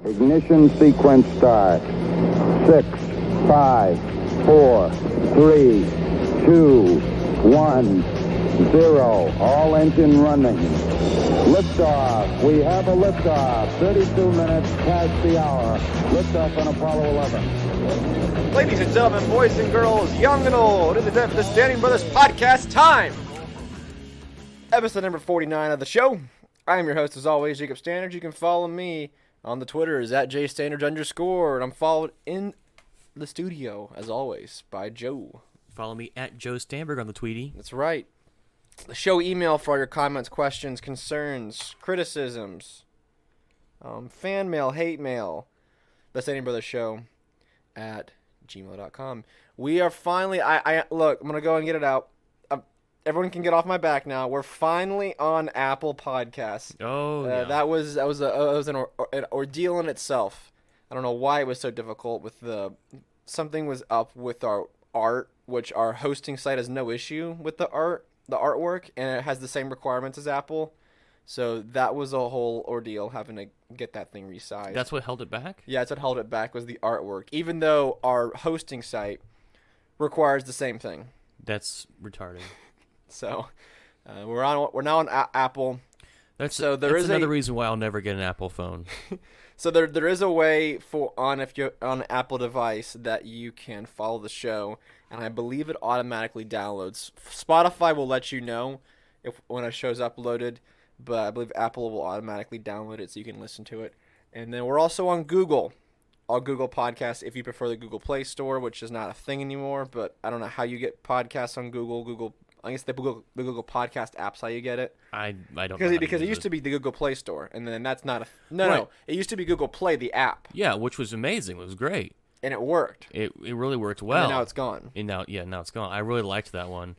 Ignition sequence start. 6, 5, 4, 3, 2, 1, 0. All engine running. Liftoff. We have a liftoff. 32 minutes past the hour. Liftoff on Apollo 11. Ladies and gentlemen, boys and girls, young and old, it is the Standing Brothers podcast time. Episode number 49 of the show. I am your host, as always, Jacob Standard. You can follow me on the Twitters at jstandards_, and I'm followed in the studio, as always, by Joe. Follow me at Joe Stamberg on the Tweety. That's right. The show email for all your comments, questions, concerns, criticisms, fan mail, hate mail, the Standing Brothers Show at gmail.com. We are finally, look, I'm going to go and get it out. Everyone can get off my back now. We're finally on Apple Podcasts. Oh, yeah. That was an ordeal in itself. I don't know why it was so difficult. Something was up with our art, which our hosting site has no issue with the artwork, and it has the same requirements as Apple. So that was a whole ordeal, having to get that thing resized. That's what held it back? Yeah, that's what held it back, was the artwork. Even though our hosting site requires the same thing. That's retarded. So we're now on Apple. That's another reason why I'll never get an Apple phone. So there is a way if you're on an Apple device that you can follow the show, and I believe it automatically downloads. Spotify will let you know when a show's uploaded, but I believe Apple will automatically download it so you can listen to it. And then we're also on Google. All Google Podcasts, if you prefer the Google Play Store, which is not a thing anymore, but I don't know how you get podcasts on Google. I guess the Google Podcast app's how you get it. I don't know. Because it used to be the Google Play Store, and then that's not right. No. It used to be Google Play, the app. Yeah, which was amazing. It was great. And it worked. It really worked well. And now it's gone. Now it's gone. I really liked that one.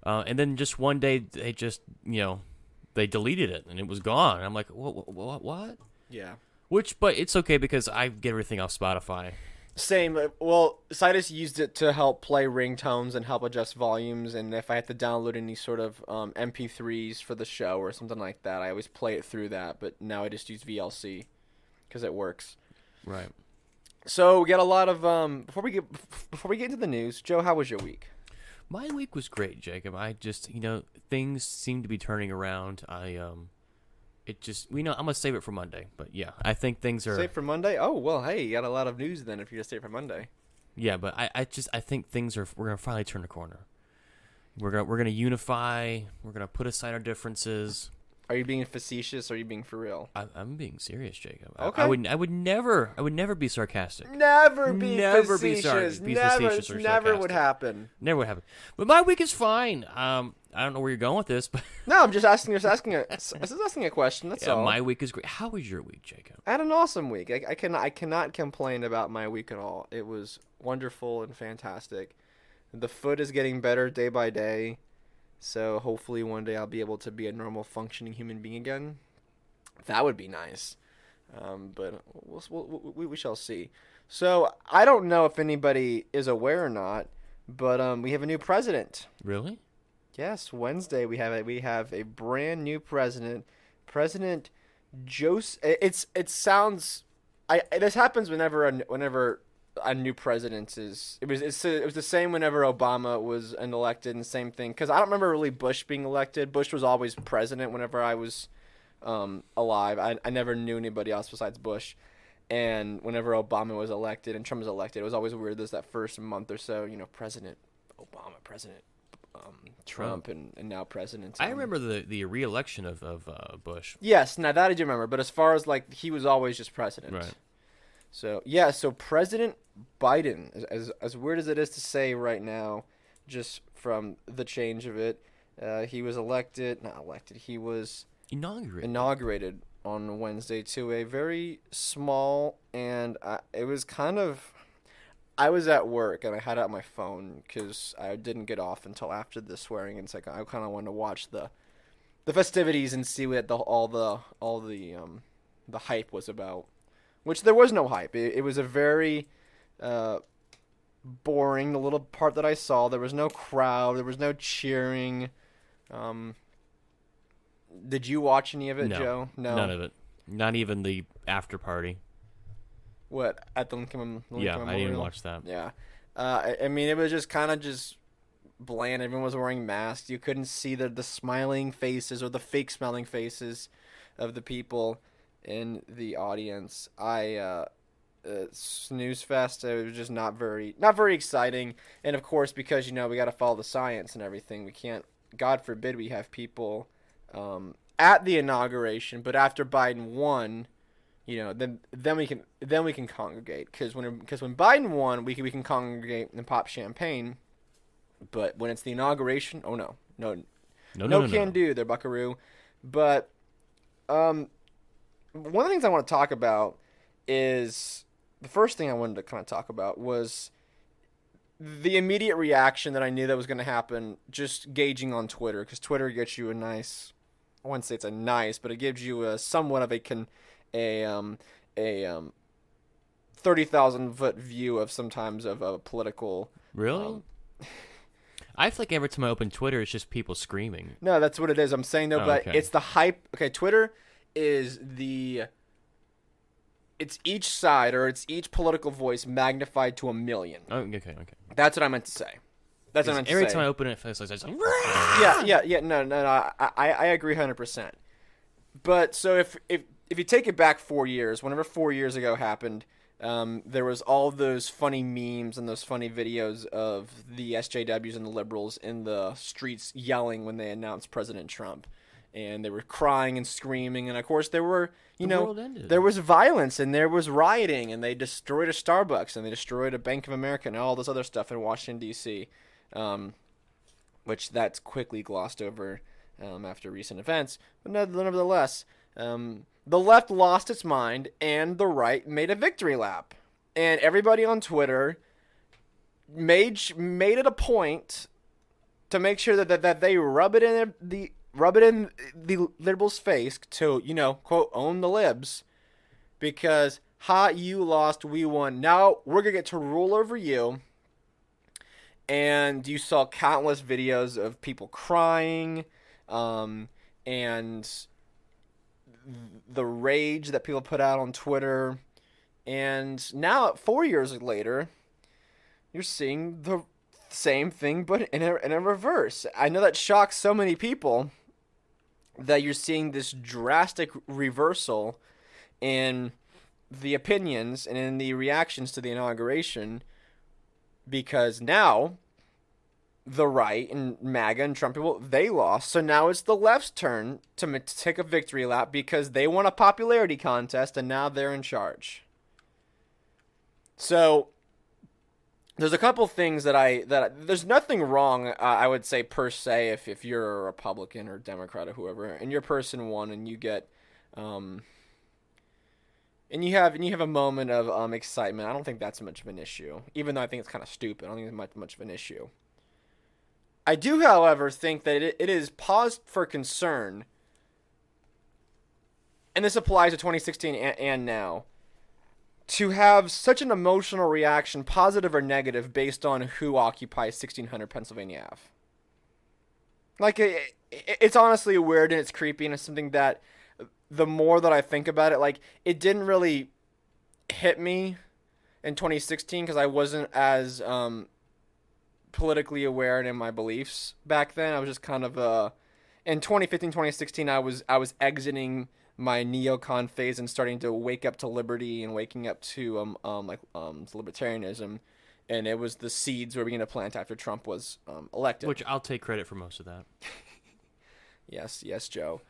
And then just one day, they just, they deleted it, and it was gone. I'm like, what? Yeah. But it's okay because I get everything off Spotify. Same. Well, Citus used it to help play ringtones and help adjust volumes, and if I had to download any sort of MP3s for the show or something like that, I always play it through that, but now I just use VLC because it works. Right. So we got a lot of before we get into the news, Joe, how was your week? My week was great, Jacob. I just, things seem to be turning around. I'm gonna save it for Monday, but yeah, I think things are. Save for Monday? Oh well, hey, you got a lot of news then if you just save for Monday. Yeah, but I think things are. We're gonna finally turn the corner. We're gonna unify. We're gonna put aside our differences. Are you being facetious or are you being for real? I'm being serious, Jacob. Okay. I would never be sarcastic. Never be facetious. Never would happen. Never would happen. But my week is fine. I don't know where you're going with this, but no, I'm just asking a question. That's all. My week is great. How was your week, Jacob? I had an awesome week. I cannot complain about my week at all. It was wonderful and fantastic. The foot is getting better day by day. So hopefully one day I'll be able to be a normal functioning human being again. That would be nice. But we shall see. So I don't know if anybody is aware or not, but we have a new president. Really? Yes, Wednesday we have a brand new president. President Joseph. It sounds. This happens whenever a new president is. It was the same whenever Obama was elected, and same thing, because I don't remember really Bush being elected. Bush was always president whenever I was alive. I never knew anybody else besides Bush. And whenever Obama was elected and Trump was elected, it was always weird. There's that first month or so, President Obama, President Trump, and now President. I remember the re-election of Bush. Yes, now that I do remember. But as far as he was always just president. Right. So so President Biden, as weird as it is to say right now, just from the change of it, he was he was inaugurated on Wednesday to a very small, and it was kind of, I was at work and I had it on my phone because I didn't get off until after the swearing, and it's like I kind of wanted to watch the festivities and see what all the hype was about. Which there was no hype. It was a very boring, the little part that I saw. There was no crowd. There was no cheering. Did you watch any of it, No, Joe? No. None of it. Not even the after party. What, at the Lincoln Yeah, Memorial? I didn't watch that. Yeah. I mean, it was just kind of just bland. Everyone was wearing masks. You couldn't see the smiling faces or the fake smiling faces of the people in the audience. Snooze fest. It was just not very exciting. And of course, because we got to follow the science and everything, we can't. God forbid we have people at the inauguration, but after Biden won, then we can congregate, because when Biden won, we can congregate and pop champagne. But when it's the inauguration, oh no can do there, Buckaroo. But one of the things I want to talk about is the first thing I wanted to kind of talk about was the immediate reaction that I knew that was going to happen, just gauging on Twitter, because Twitter gets you a nice, I wouldn't say it's a nice, but it gives you a somewhat of a 30,000-foot view of sometimes of a political. Really? I feel like every time I open Twitter, it's just people screaming. No, that's what it is. I'm saying though, but okay. It's the hype. Okay, Twitter is it's each side, or it's each political voice magnified to 1,000,000. Oh, okay. That's what I meant to say. That's what I meant to say. Every time I open it, it's like, Yeah. No. I agree 100%. But so if you take it back 4 years, whenever 4 years ago happened, there was all those funny memes and those funny videos of the SJWs and the liberals in the streets yelling when they announced President Trump. And they were crying and screaming. And, of course, there were, there was violence and there was rioting. And they destroyed a Starbucks and they destroyed a Bank of America and all this other stuff in Washington, D.C., which that's quickly glossed over after recent events. But nevertheless, the left lost its mind and the right made a victory lap. And everybody on Twitter made it a point to make sure that they rub it in the liberals' face to, quote, own the libs, because you lost, we won. Now we're gonna get to rule over you. And you saw countless videos of people crying, and the rage that people put out on Twitter. And now, 4 years later, you're seeing the same thing, but in a reverse. I know that shocks so many people, that you're seeing this drastic reversal in the opinions and in the reactions to the inauguration, because now the right and MAGA and Trump people, they lost. So now it's the left's turn to take a victory lap, because they won a popularity contest and now they're in charge. So there's a couple things that there's nothing wrong, I would say, per se, if you're a Republican or Democrat or whoever, and you're person one, and you get and you have a moment of excitement. I don't think that's much of an issue, even though I think it's kind of stupid. I don't think it's much of an issue. I do, however, think that it is pause for concern, and this applies to 2016 and now, to have such an emotional reaction, positive or negative, based on who occupies 1600 Pennsylvania Ave. Like, it's honestly weird and it's creepy, and it's something that the more that I think about it, like, it didn't really hit me in 2016 because I wasn't as politically aware in my beliefs back then. I was just kind of in 2015, 2016, I was exiting my neocon phase and starting to wake up to liberty and waking up to libertarianism, and it was the seeds we were going to plant after Trump was elected. Which I'll take credit for most of that. Yes, Joe.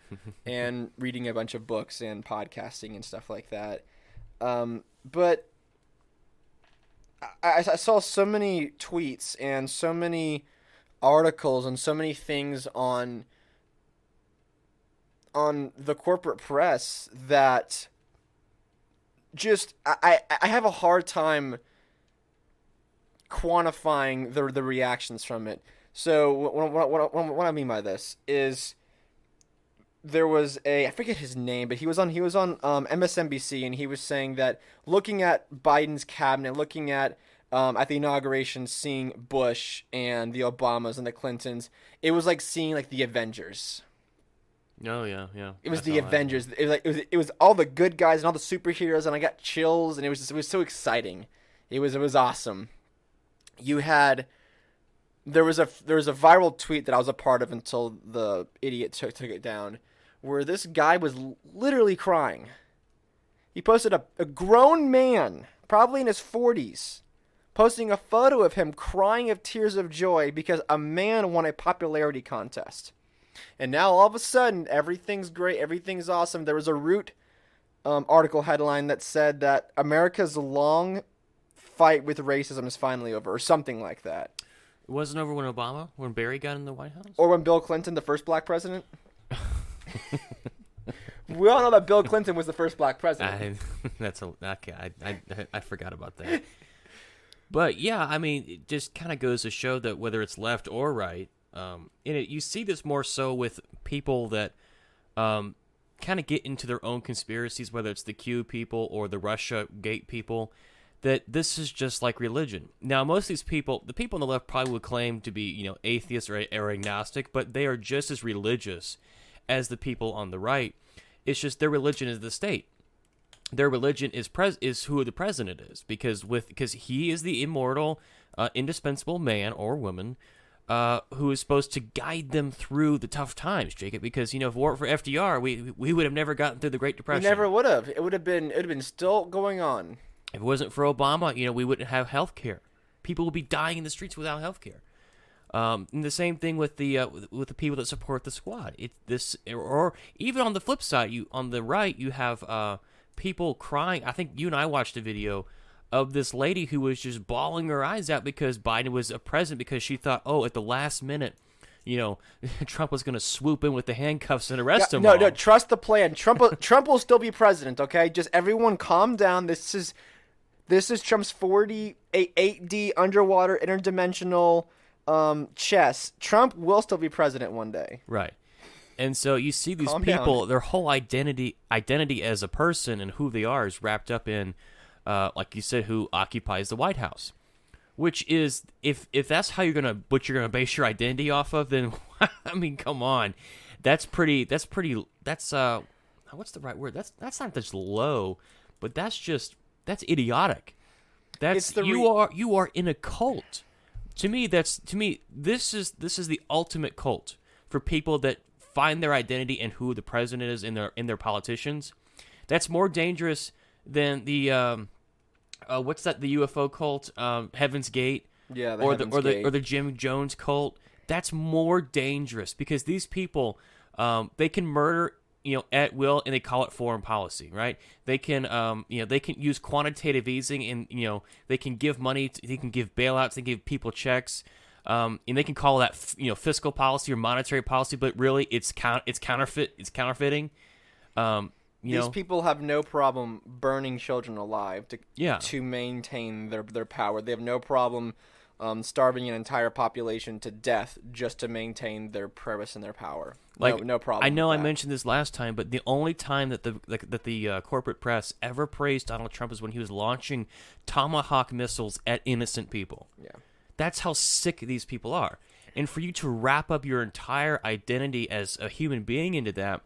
And reading a bunch of books and podcasting and stuff like that. But I saw so many tweets and so many articles and so many things on the corporate press that just I have a hard time quantifying the reactions from it. So what I mean by this is, there was I forget his name, but he was on MSNBC, and he was saying that looking at Biden's cabinet, looking at the inauguration, seeing Bush and the Obamas and the Clintons, it was like seeing like the Avengers. Oh yeah, yeah. It was I the saw that. Avengers. It was all the good guys and all the superheroes, and I got chills, and it was so exciting. It was awesome. You had there was a viral tweet that I was a part of until the idiot took it down, where this guy was literally crying. He posted a grown man, probably in his 40s, posting a photo of him crying of tears of joy because a man won a popularity contest. And now all of a sudden, everything's great, everything's awesome. There was a Root article headline that said that America's long fight with racism is finally over, or something like that. It wasn't over when Barry got in the White House? Or when Bill Clinton, the first black president. We all know that Bill Clinton was the first black president. I forgot about that. But yeah, I mean, it just kind of goes to show that whether it's left or right, you see this more so with people that kind of get into their own conspiracies, whether it's the Q people or the Russia Gate people, that this is just like religion. Now, most of these people, the people on the left probably would claim to be, atheists or agnostic, but they are just as religious as the people on the right. It's just their religion is the state. Their religion is who the president is, because he is the immortal, indispensable man or woman who is supposed to guide them through the tough times, Jacob. Because if it weren't for FDR, we would have never gotten through the Great Depression. We never would have. It would have been still going on. If it wasn't for Obama, we wouldn't have health care. People would be dying in the streets without health care. And the same thing with the people that support the squad. Or even on the flip side, on the right, you have people crying. I think you and I watched a video of this lady who was just bawling her eyes out because Biden was a president, because she thought, at the last minute, Trump was going to swoop in with the handcuffs and arrest him. No, trust the plan. Trump will still be president. Okay, just everyone calm down. This is Trump's 8D underwater interdimensional chess. Trump will still be president one day. Right. And so you see these Calm people, down. their whole identity as a person and who they are is wrapped up in, like you said, who occupies the White House. Which is, if that's what you're gonna base your identity off of, then I mean, come on, that's what's the right word? That's not just low, but that's idiotic. You are in a cult. To me, this is the ultimate cult for people that find their identity in who the president is in their politicians. That's more dangerous than the what's that? The UFO cult, Heaven's Gate, or the Jim Jones cult. That's more dangerous because these people, they can murder, at will, and they call it foreign policy, right? They can, they can use quantitative easing, and they can give money, they can give bailouts, they can give people checks, and they can call that, fiscal policy or monetary policy, but really it's counterfeiting. These people have no problem burning children alive to maintain their power. They have no problem starving an entire population to death just to maintain their prowess and their power. No problem. I know I mentioned this last time, but the only time that the corporate press ever praised Donald Trump is when he was launching Tomahawk missiles at innocent people. Yeah, that's how sick these people are. And for you to wrap up your entire identity as a human being into that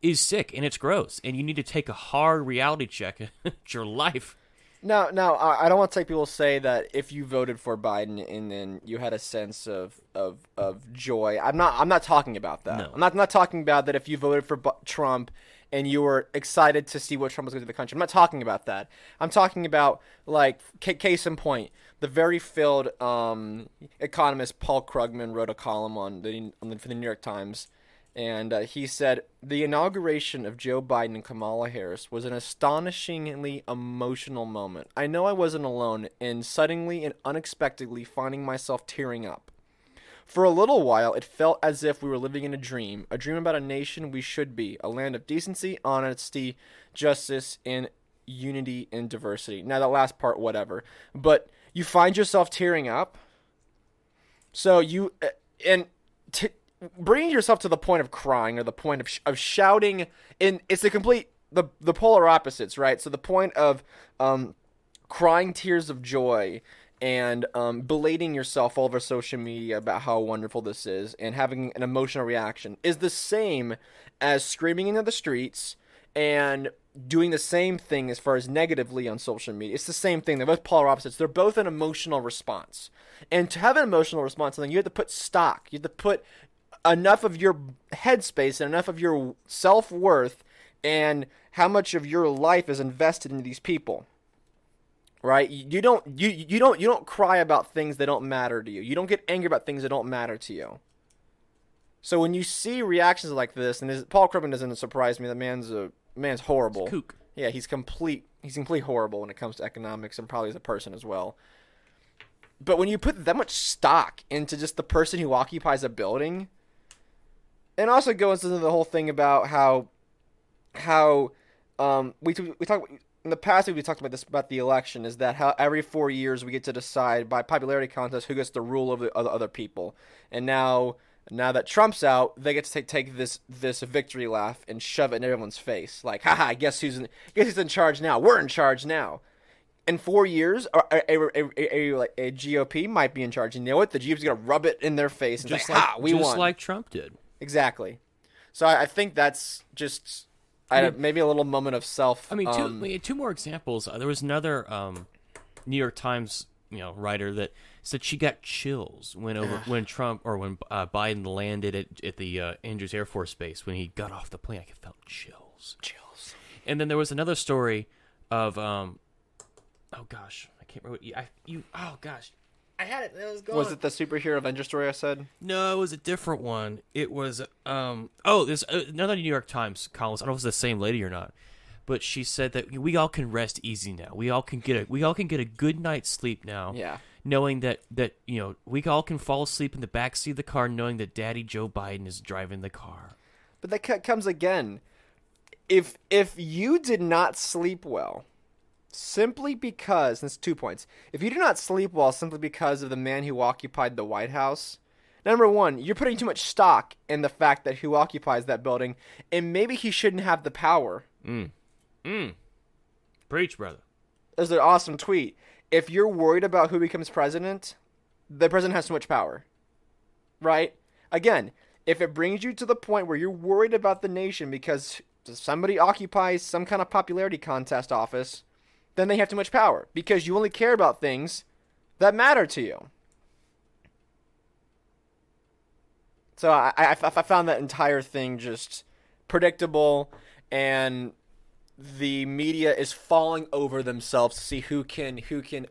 is sick, and it's gross, and you need to take a hard reality check at your life. No, I don't want to take people say that if you voted for Biden and then you had a sense of joy. I'm not talking about that. No. I'm not talking about that if you voted for Trump and you were excited to see what Trump was going to do to the country. I'm not talking about that. I'm talking about, like, case in point, the very filled economist Paul Krugman wrote a column for the New York Times. And he said, the inauguration of Joe Biden and Kamala Harris was an astonishingly emotional moment. I know I wasn't alone in suddenly and unexpectedly finding myself tearing up. For a little while, it felt as if we were living in a dream about a nation we should be, a land of decency, honesty, justice, and unity and diversity. Now, that last part, whatever. But you find yourself tearing up. So bringing yourself to the point of crying or the point of shouting, it's the polar opposites, right? So the point of crying tears of joy and belating yourself all over social media about how wonderful this is and having an emotional reaction is the same as screaming into the streets and doing the same thing as far as negatively on social media. It's the same thing. They're both polar opposites. They're both an emotional response. And to have an emotional response, then you have to put stock. You have to put enough of your headspace and enough of your self-worth and how much of your life is invested in these people. Right? You don't cry about things that don't matter to you. You don't get angry about things that don't matter to you. So when you see reactions like this, and Paul Krugman doesn't surprise me. The man's horrible. He's a kook. Yeah, he's complete horrible when it comes to economics and probably as a person as well. But when you put that much stock into just the person who occupies a building, and also goes into the whole thing about how we talk in the past we talked about this about the election, is that how every 4 years we get to decide by popularity contest who gets the rule of the other people, and now that Trump's out, they get to take this victory laugh and shove it in everyone's face, like, haha, guess who's in charge now? We're in charge now. In 4 years, a GOP might be in charge. And you know what? The GOP's going to rub it in their face and say, we won. Just like Trump did. Exactly. So I think that's just maybe a little moment of self. I mean, two more examples. There was another New York Times writer that said she got chills when Biden landed at the Andrews Air Force Base. When he got off the plane, I felt chills. And then there was another story of oh gosh, I can't remember. Oh gosh, I had it. It was going. Was it the superhero Avenger story I said? No, it was a different one. It was there's another New York Times columnist. I don't know if it's the same lady or not, but she said that we all can rest easy now. We all can get a good night's sleep now. Yeah. Knowing that we all can fall asleep in the backseat of the car, knowing that Daddy Joe Biden is driving the car. But that comes again. If you did not sleep well, simply because, and it's 2 points. If you do not sleep well simply because of the man who occupied the White House, number one, you're putting too much stock in the fact that who occupies that building, and maybe he shouldn't have the power. Preach, brother. There's an awesome tweet. If you're worried about who becomes president, the president has too much power. Right? Again, if it brings you to the point where you're worried about the nation because somebody occupies some kind of popularity contest office, then they have too much power because you only care about things that matter to you. So I found that entire thing just predictable, and the media is falling over themselves to see who can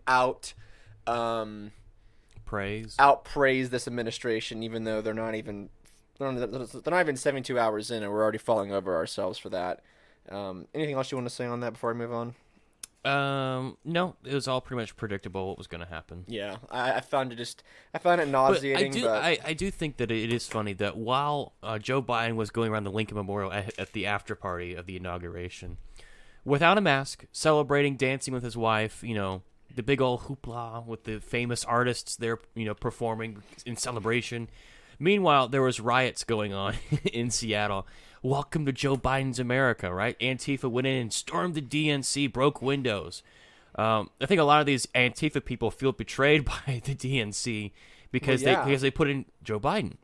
outpraise this administration, even though they're not even 72 hours in, and we're already falling over ourselves for that. Anything else you want to say on that before I move on? No, it was all pretty much predictable what was going to happen. Yeah, I found it nauseating. I do think that it is funny that while Joe Biden was going around the Lincoln Memorial at the after party of the inauguration, without a mask, celebrating, dancing with his wife, the big old hoopla with the famous artists there, performing in celebration. Meanwhile, there was riots going on in Seattle. Welcome to Joe Biden's America, right? Antifa went in and stormed the DNC, broke windows. I think a lot of these Antifa people feel betrayed by the DNC because they put in Joe Biden.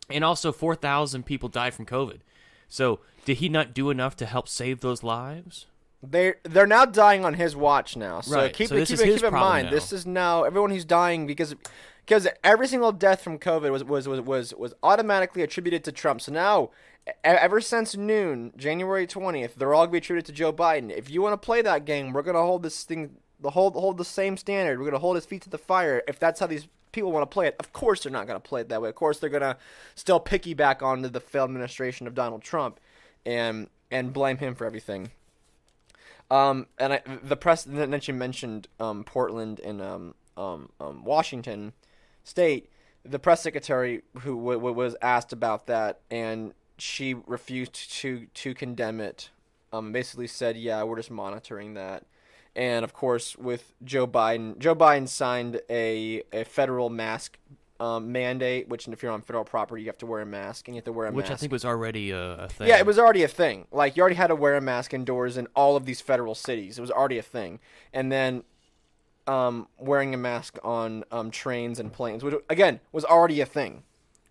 And also 4,000 people died from COVID. So did he not do enough to help save those lives? They're now dying on his watch now. So right. keep in mind, now. This is now everyone who's dying because every single death from COVID was automatically attributed to Trump. So now, ever since noon, January 20th, they're all going to be attributed to Joe Biden. If you want to play that game, we're going to hold this thing, hold the same standard. We're going to hold his feet to the fire. If that's how these people want to play it, of course they're not going to play it that way. Of course they're going to still piggyback onto the failed administration of Donald Trump and blame him for everything. The press that you mentioned, Portland and Washington State, the press secretary who was asked about that, and she refused to condemn it. Basically said, "Yeah, we're just monitoring that." And of course, with Joe Biden signed a federal mask mandate, which if you're on federal property, you have to wear a mask, and you have to wear a mask. Which I think was already a thing. Yeah, it was already a thing. Like, you already had to wear a mask indoors in all of these federal cities. It was already a thing. And then wearing a mask on trains and planes, which again was already a thing.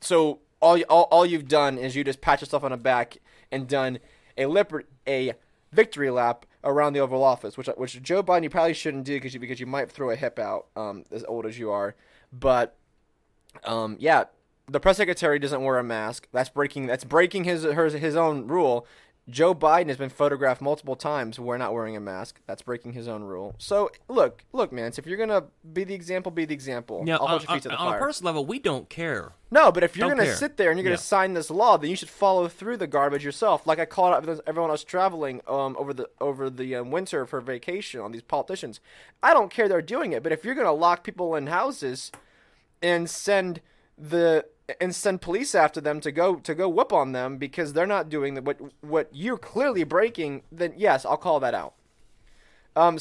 So all you've done is you just pat yourself on the back and done a victory lap around the Oval Office, which Joe Biden you probably shouldn't do because you might throw a hip out as old as you are. But yeah, the press secretary doesn't wear a mask. That's breaking his own rule. Joe Biden has been photographed multiple times not wearing a mask. That's breaking his own rule. So look, man. So if you're gonna be the example, be the example. Now, I'll hold your feet to the fire. On a personal level, we don't care. No, but if you're gonna care. sit there and you're gonna sign this law, then you should follow through the garbage yourself. Like I called out everyone else traveling over the winter for vacation on these politicians. I don't care they're doing it, but if you're gonna lock people in houses and send police after them to go whoop on them because they're not doing what you're clearly breaking, then yes, I'll call that out.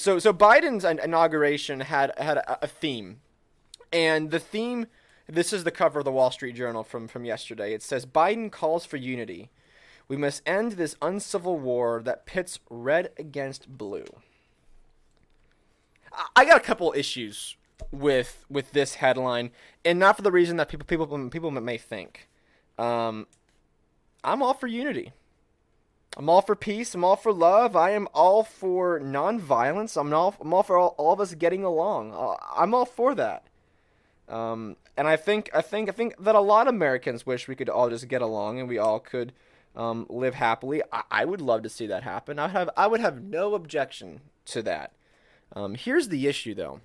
So Biden's inauguration had a theme, and the theme. This is the cover of the Wall Street Journal from yesterday. It says Biden calls for unity. We must end this uncivil war that pits red against blue. I got a couple issues with this headline, and not for the reason that people may think. I'm all for unity. I'm all for peace. I'm all for love. I am all for nonviolence. I'm all for all of us getting along. I'm all for that. And I think that a lot of Americans wish we could all just get along and we all could live happily. I would love to see that happen. I would have no objection to that. Here's the issue, though.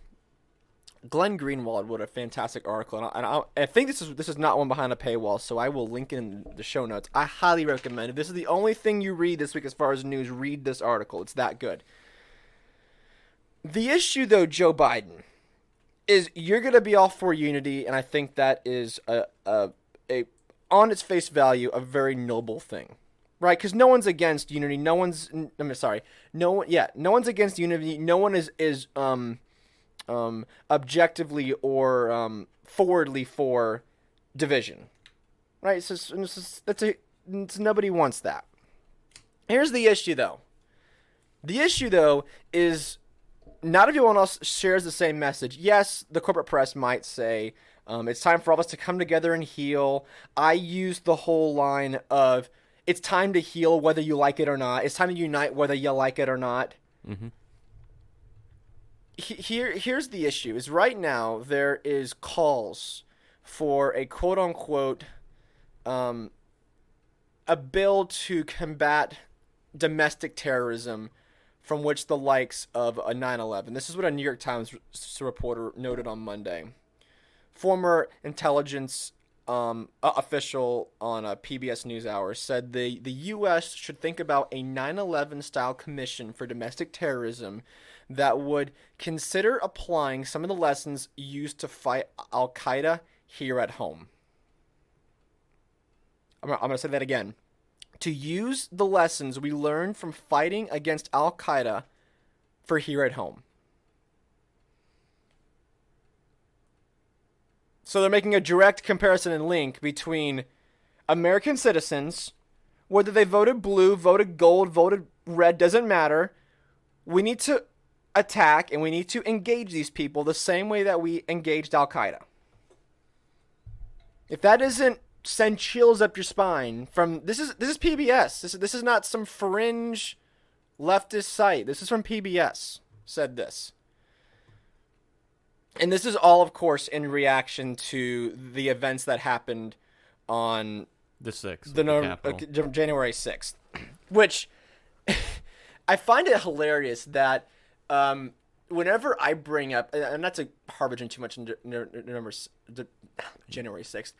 Glenn Greenwald wrote a fantastic article, and I think this is not one behind a paywall, so I will link it in the show notes. I highly recommend it. This is the only thing you read this week as far as news. Read this article. It's that good. The issue, though, Joe Biden, is you're going to be all for unity, and I think that is a on its face value a very noble thing, right? Because no one's against unity. No one's against unity. No one is objectively or forwardly for division, right? Nobody wants that. Here's the issue, though. The issue, though, is not everyone else shares the same message. Yes, the corporate press might say it's time for all of us to come together and heal. I use the whole line of it's time to heal whether you like it or not. It's time to unite whether you like it or not. Mm-hmm. Here's the issue: is right now there is calls for a quote unquote a bill to combat domestic terrorism, from which the likes of a 9/11. This is what a New York Times reporter noted on Monday. Former intelligence official on a PBS NewsHour said the U.S. should think about a 9/11 style commission for domestic terrorism that would consider applying some of the lessons used to fight Al-Qaeda here at home. I'm going to say that again. To use the lessons we learned from fighting against Al-Qaeda for here at home. So they're making a direct comparison and link between American citizens, whether they voted blue, voted gold, voted red, doesn't matter. We need to attack and we need to engage these people the same way that we engaged Al-Qaeda. If that doesn't send chills up your spine from this is PBS. This is not some fringe leftist site. This is from PBS. Said this. And this is all, of course, in reaction to the events that happened on the 6th, January 6th, which I find it hilarious that whenever I bring up, and not to harbor too much in January 6th,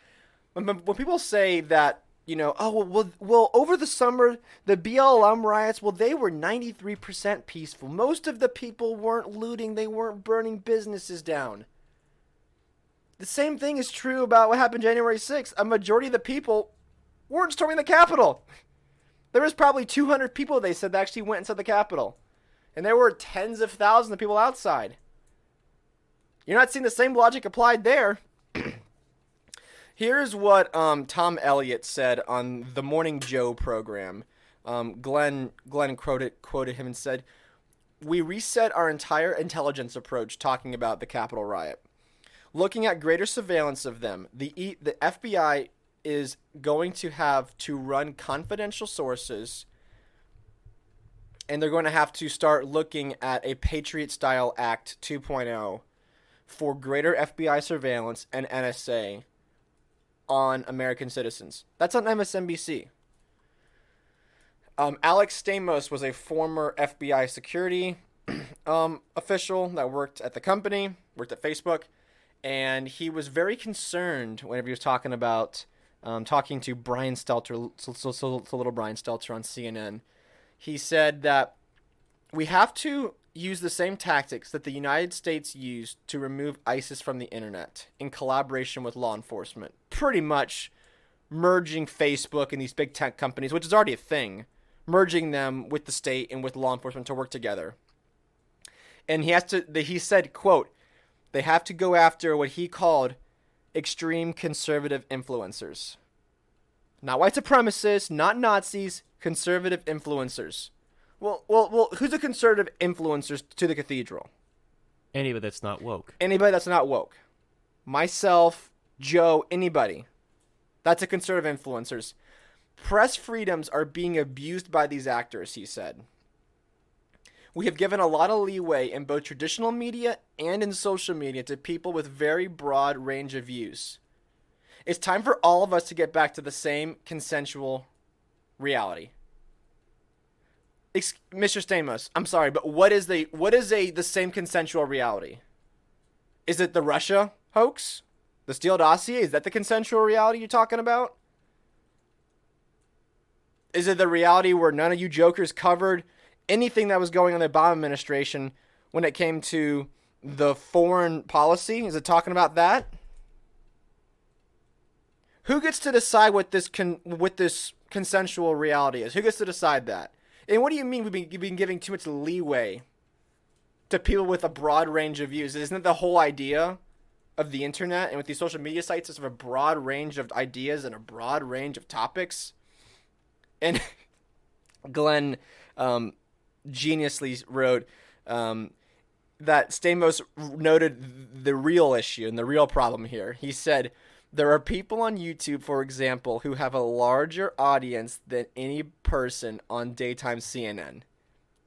when people say that, well, over the summer, the BLM riots, well, they were 93% peaceful. Most of the people weren't looting. They weren't burning businesses down. The same thing is true about what happened January 6th. A majority of the people weren't storming the Capitol. There was probably 200 people, they said, that actually went inside the Capitol. And there were tens of thousands of people outside. You're not seeing the same logic applied there. Here's what Tom Elliott said on the Morning Joe program. Glenn quoted him and said, we reset our entire intelligence approach talking about the Capitol riot. Looking at greater surveillance of them, the FBI is going to have to run confidential sources, and they're going to have to start looking at a Patriot-style Act 2.0 for greater FBI surveillance and NSA on American citizens. That's on MSNBC. Alex Stamos was a former FBI security official that worked at the company, worked at Facebook, and he was very concerned whenever he was talking about talking to Brian Stelter, so little Brian Stelter on CNN. He said that we have to use the same tactics that the United States used to remove ISIS from the internet in collaboration with law enforcement. Pretty much merging Facebook and these big tech companies, which is already a thing, merging them with the state and with law enforcement to work together. And he said, quote, they have to go after what he called extreme conservative influencers. Not white supremacists, not Nazis, conservative influencers. Well, who's a conservative influencers to the cathedral? Anybody that's not woke. Anybody that's not woke. Myself, Joe, anybody. That's a conservative influencers. Press freedoms are being abused by these actors, he said. We have given a lot of leeway in both traditional media and in social media to people with very broad range of views. It's time for all of us to get back to the same consensual reality. Mr. Stamos, I'm sorry, but what is the same consensual reality? Is it the Russia hoax? The Steele dossier? Is that the consensual reality you're talking about? Is it the reality where none of you jokers covered anything that was going on in the Obama administration when it came to the foreign policy? Is it talking about that? Who gets to decide what this consensual reality is? Who gets to decide that? And what do you mean we've been giving too much leeway to people with a broad range of views? Isn't that the whole idea of the internet and with these social media sites is of a broad range of ideas and a broad range of topics? And Glenn geniusly wrote that Stamos noted the real issue and the real problem here. He said, there are people on YouTube, for example, who have a larger audience than any person on daytime CNN.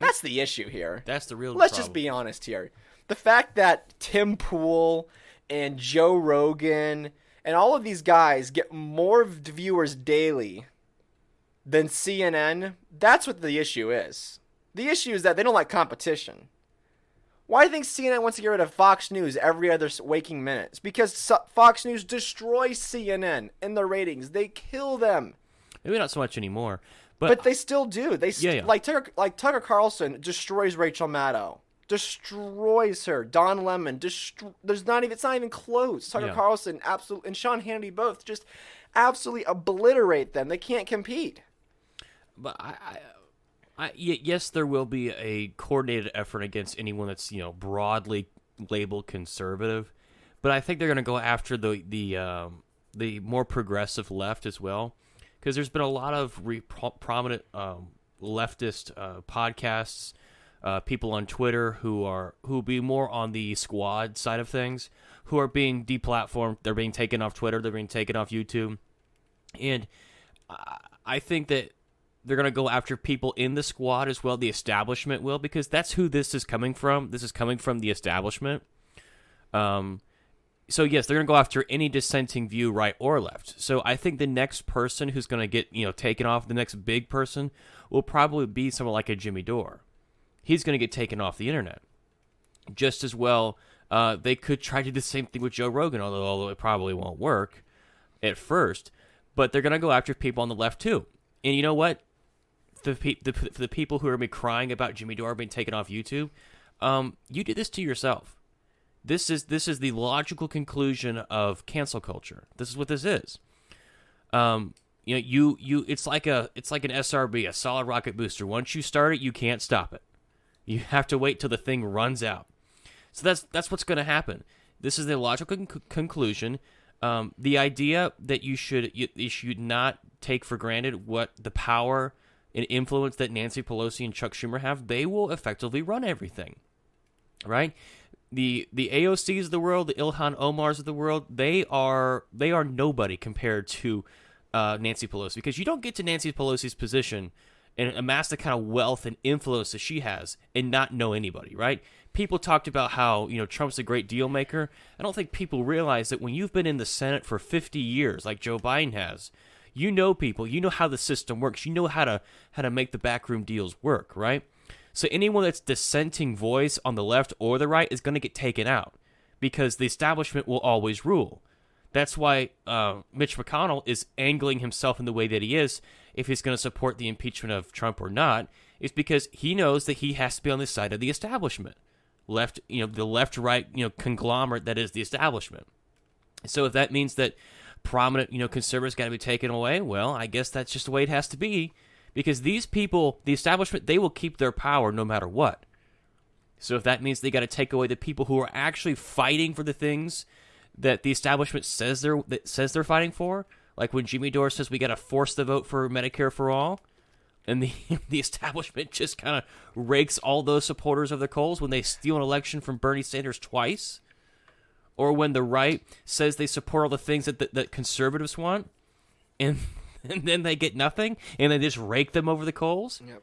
That's the issue here. That's the real Let's problem. just be honest here. The fact that Tim Pool and Joe Rogan and all of these guys get more viewers daily than CNN, that's what the issue is. The issue is that they don't like competition. Why do you think CNN wants to get rid of Fox News every other waking minute? It's because Fox News destroys CNN in their ratings. They kill them. Maybe not so much anymore, but they still do. Yeah. Like Tucker Carlson destroys Rachel Maddow. Destroys her. Don Lemon. It's not even close. Tucker Carlson absolutely, and Sean Hannity both just absolutely obliterate them. They can't compete. But yes, there will be a coordinated effort against anyone that's broadly labeled conservative, but I think they're going to go after the more progressive left as well, because there's been a lot of prominent leftist podcasts, people on Twitter who be more on the squad side of things, who are being deplatformed. They're being taken off Twitter. They're being taken off YouTube, and I think that they're going to go after people in the squad as well. The establishment will, because that's who this is coming from. This is coming from the establishment. So yes, they're going to go after any dissenting view, right or left. So I think the next person who's going to get taken off, the next big person, will probably be someone like a Jimmy Dore. He's going to get taken off the internet. Just as well, they could try to do the same thing with Joe Rogan, although it probably won't work at first. But they're going to go after people on the left too. And you know what? The people who are be crying about Jimmy Dore being taken off YouTube, you did this to yourself. This is the logical conclusion of cancel culture. This is what this is. It's like an SRB, a solid rocket booster. Once you start it, you can't stop it. You have to wait till the thing runs out. So that's what's going to happen. This is the logical conclusion. The idea that you should not take for granted what the power and influence that Nancy Pelosi and Chuck Schumer have, they will effectively run everything, right? The AOCs of the world, the Ilhan Omars of the world, they are nobody compared to Nancy Pelosi, because you don't get to Nancy Pelosi's position and amass the kind of wealth and influence that she has and not know anybody, right? People talked about how, Trump's a great deal maker. I don't think people realize that when you've been in the Senate for 50 years, like Joe Biden has, you know people, you know how the system works, you know how to make the backroom deals work, right? So anyone that's dissenting voice on the left or the right is going to get taken out because the establishment will always rule. That's why Mitch McConnell is angling himself in the way that he is, if he's going to support the impeachment of Trump or not, is because he knows that he has to be on the side of the establishment. The left-right, conglomerate that is the establishment. So if that means that prominent, conservatives got to be taken away, well, I guess that's just the way it has to be, because these people, the establishment, they will keep their power no matter what. So if that means they got to take away the people who are actually fighting for the things that the establishment says they're fighting for, like when Jimmy Dore says we got to force the vote for Medicare for all, and the establishment just kind of rakes all those supporters of the coals when they steal an election from Bernie Sanders twice, or when the right says they support all the things that conservatives want, and then they get nothing, and they just rake them over the coals. Yep.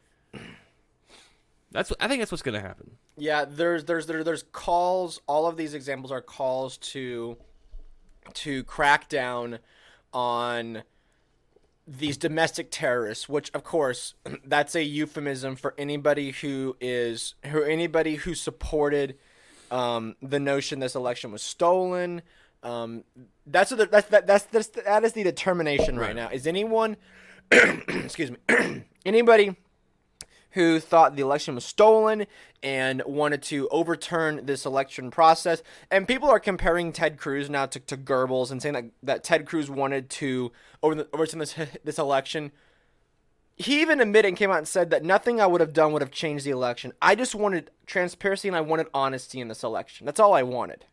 I think that's what's going to happen. Yeah, there's calls. All of these examples are calls to crack down on these domestic terrorists, which of course that's a euphemism for anybody who supported the notion this election was stolen. That is the determination right now. Is anyone, excuse me, anybody who thought the election was stolen and wanted to overturn this election process. And people are comparing Ted Cruz now to Goebbels and saying that Ted Cruz wanted to overturn this election. He even admitted and came out and said that nothing I would have done would have changed the election. I just wanted transparency and I wanted honesty in this election. That's all I wanted.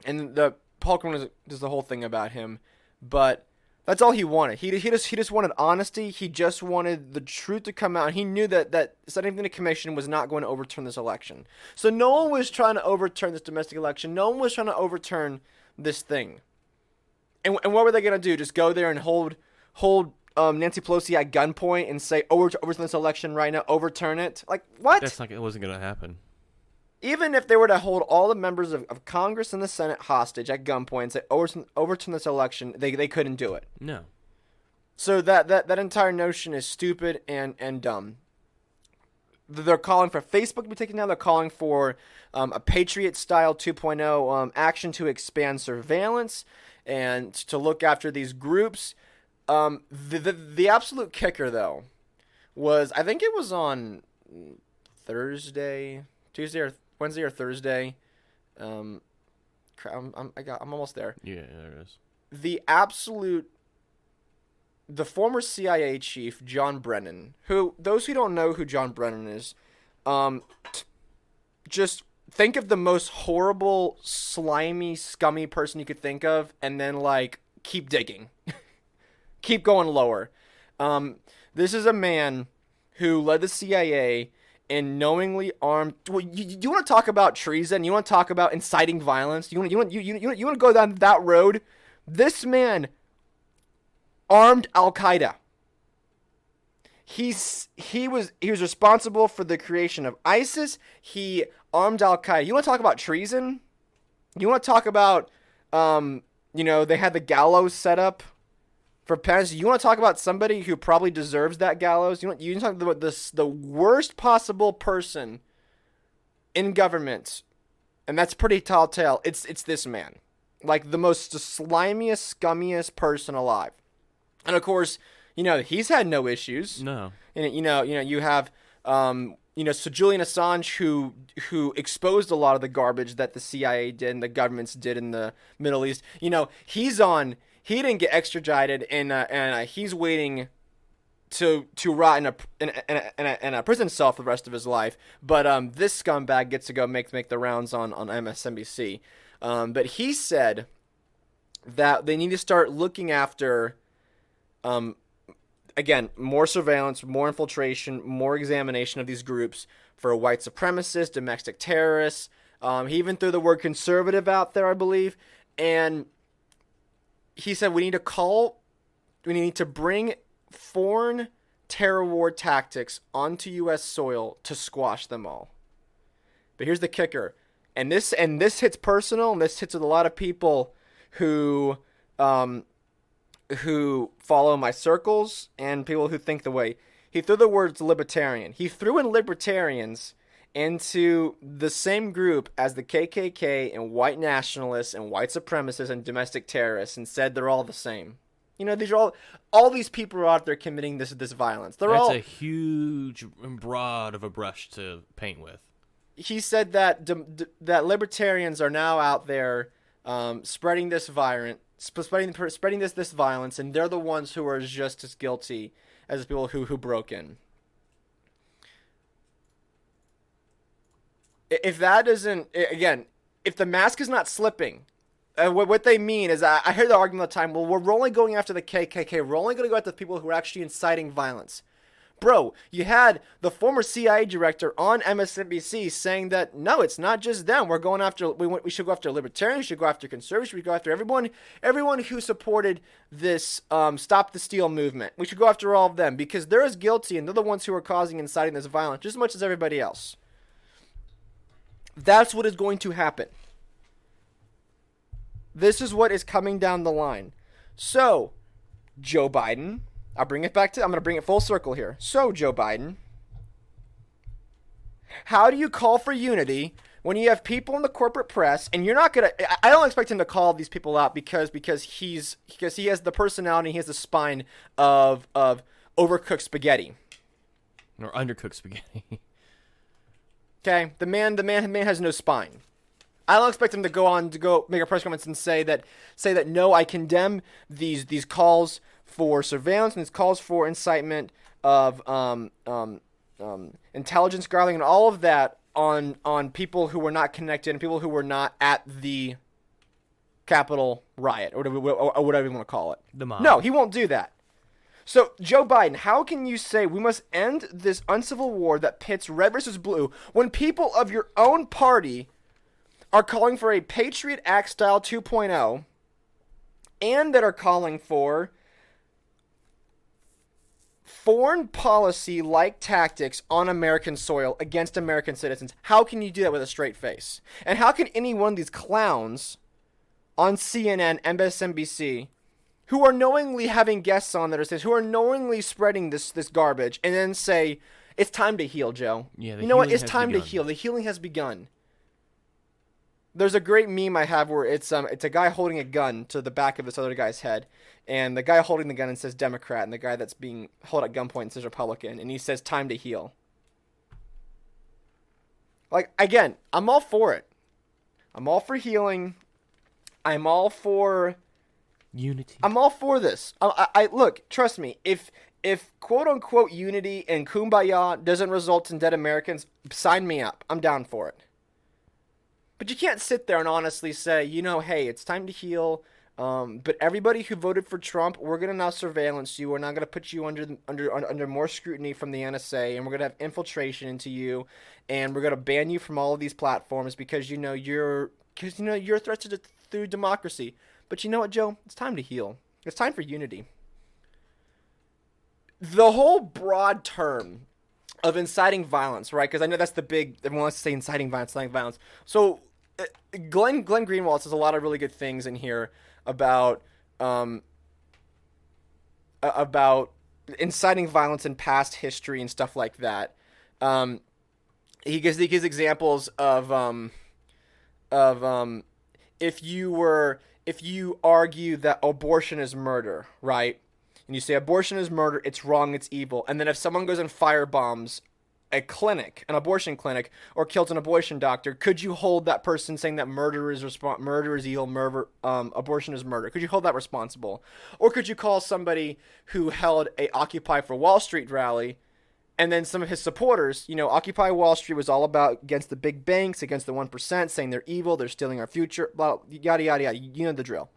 And Paul Krugman does the whole thing about him, but that's all he wanted. He just wanted honesty. He just wanted the truth to come out. And he knew that setting the commission was not going to overturn this election. So no one was trying to overturn this domestic election. No one was trying to overturn this thing. And what were they going to do? Just go there and hold Nancy Pelosi at gunpoint and say, overturn this election right now, overturn it? Like, what? It wasn't going to happen. Even if they were to hold all the members of Congress and the Senate hostage at gunpoint and say, overturn this election, they couldn't do it. No. So that entire notion is stupid and dumb. They're calling for Facebook to be taken down. They're calling for a Patriot-style 2.0 action to expand surveillance and to look after these groups. The absolute kicker, though, was, I think it was on Tuesday or Wednesday or Thursday. I'm almost there. Yeah, there it is. The former CIA chief, John Brennan, who, those who don't know who John Brennan is, just think of the most horrible, slimy, scummy person you could think of, and then, keep digging. Keep going lower. This is a man who led the CIA and knowingly armed. Well, you want to talk about treason? You want to talk about inciting violence? You want to go down that road? This man armed Al Qaeda. He was responsible for the creation of ISIS. He armed Al Qaeda. You want to talk about treason? You want to talk about they had the gallows set up for penance. You want to talk about somebody who probably deserves that gallows? You talk about the worst possible person in government, and that's pretty telltale. It's this man, the most slimiest, scummiest person alive. And of course, he's had no issues. No. And you have so Julian Assange, who exposed a lot of the garbage that the CIA did and the governments did in the Middle East. He didn't get extradited, and he's waiting to rot in a prison cell for the rest of his life. But this scumbag gets to go make the rounds on MSNBC. But he said that they need to start looking after again, more surveillance, more infiltration, more examination of these groups for white supremacists, domestic terrorists. He even threw the word conservative out there, I believe. And he said we need to bring foreign terror war tactics onto U.S. soil to squash them all. But here's the kicker. And this hits personal, and this hits with a lot of people who follow my circles and people who think the way. He threw the words libertarian. He threw in libertarians into the same group as the KKK and white nationalists and white supremacists and domestic terrorists, and said they're all the same. You know, these are all these people are out there committing this violence. That's a huge and broad of a brush to paint with. He said that that libertarians are now out there spreading this spreading this violence, and they're the ones who are just as guilty as the people who broke in. If that isn't, again, if the mask is not slipping, what they mean is, I hear the argument all the time, well, we're only going after the KKK, we're only going to go after the people who are actually inciting violence. Bro, you had the former CIA director on MSNBC saying that, no, it's not just them. We're going after, we should go after libertarians, we should go after conservatives, we should go after everyone who supported this Stop the Steal movement. We should go after all of them because they're as guilty and they're the ones who are causing and inciting this violence just as much as everybody else. That's what is going to happen. This is what is coming down the line. So, Joe Biden, I'm going to bring it full circle here. So, Joe Biden, how do you call for unity when you have people in the corporate press, and you're not going to, I don't expect him to call these people out because he has the personality, he has the spine of overcooked spaghetti. Or undercooked spaghetti. Okay? The man has no spine. I don't expect him to go make a press conference and say that no, I condemn these calls for surveillance and these calls for incitement of intelligence gathering and all of that on people who were not connected and people who were not at the Capitol riot or whatever you want to call it. The mob. No, he won't do that. So, Joe Biden, how can you say we must end this uncivil war that pits red versus blue when people of your own party are calling for a Patriot Act style 2.0 and that are calling for foreign policy like tactics on American soil against American citizens? How can you do that with a straight face? And how can any one of these clowns on CNN, MSNBC, who are knowingly having guests on that are who are knowingly spreading this garbage and then say, it's time to heal, Joe? Yeah, you know what? It's time to heal. The healing has begun. There's a great meme I have where it's a guy holding a gun to the back of this other guy's head, and the guy holding the gun and says Democrat, and the guy that's being held at gunpoint says Republican, and he says time to heal. Like, again, I'm all for it. I'm all for healing. I'm all for unity. I'm all for this. I look, trust me, if quote unquote unity and kumbaya doesn't result in dead Americans, sign me up. I'm down for it. But you can't sit there and honestly say, hey, it's time to heal. But everybody who voted for Trump, we're going to now surveillance you. We're not going to put you under more scrutiny from the NSA, and we're going to have infiltration into you, and we're going to ban you from all of these platforms because you're a threat through democracy. But you know what, Joe? It's time to heal. It's time for unity. The whole broad term of inciting violence, right? Because I know that's the big. Everyone wants to say inciting violence. So Glenn Greenwald says a lot of really good things in here about inciting violence in past history and stuff like that. He gives examples of if you argue that abortion is murder, right? And you say abortion is murder, it's wrong, it's evil. And then if someone goes and firebombs an abortion clinic, or kills an abortion doctor, could you hold that person saying that murder is evil, abortion is murder? Could you hold that responsible? Or could you call somebody who held a Occupy for Wall Street rally, and then some of his supporters, Occupy Wall Street was all about against the big banks, against the 1%, saying they're evil, they're stealing our future, blah, yada, yada, yada. You know the drill.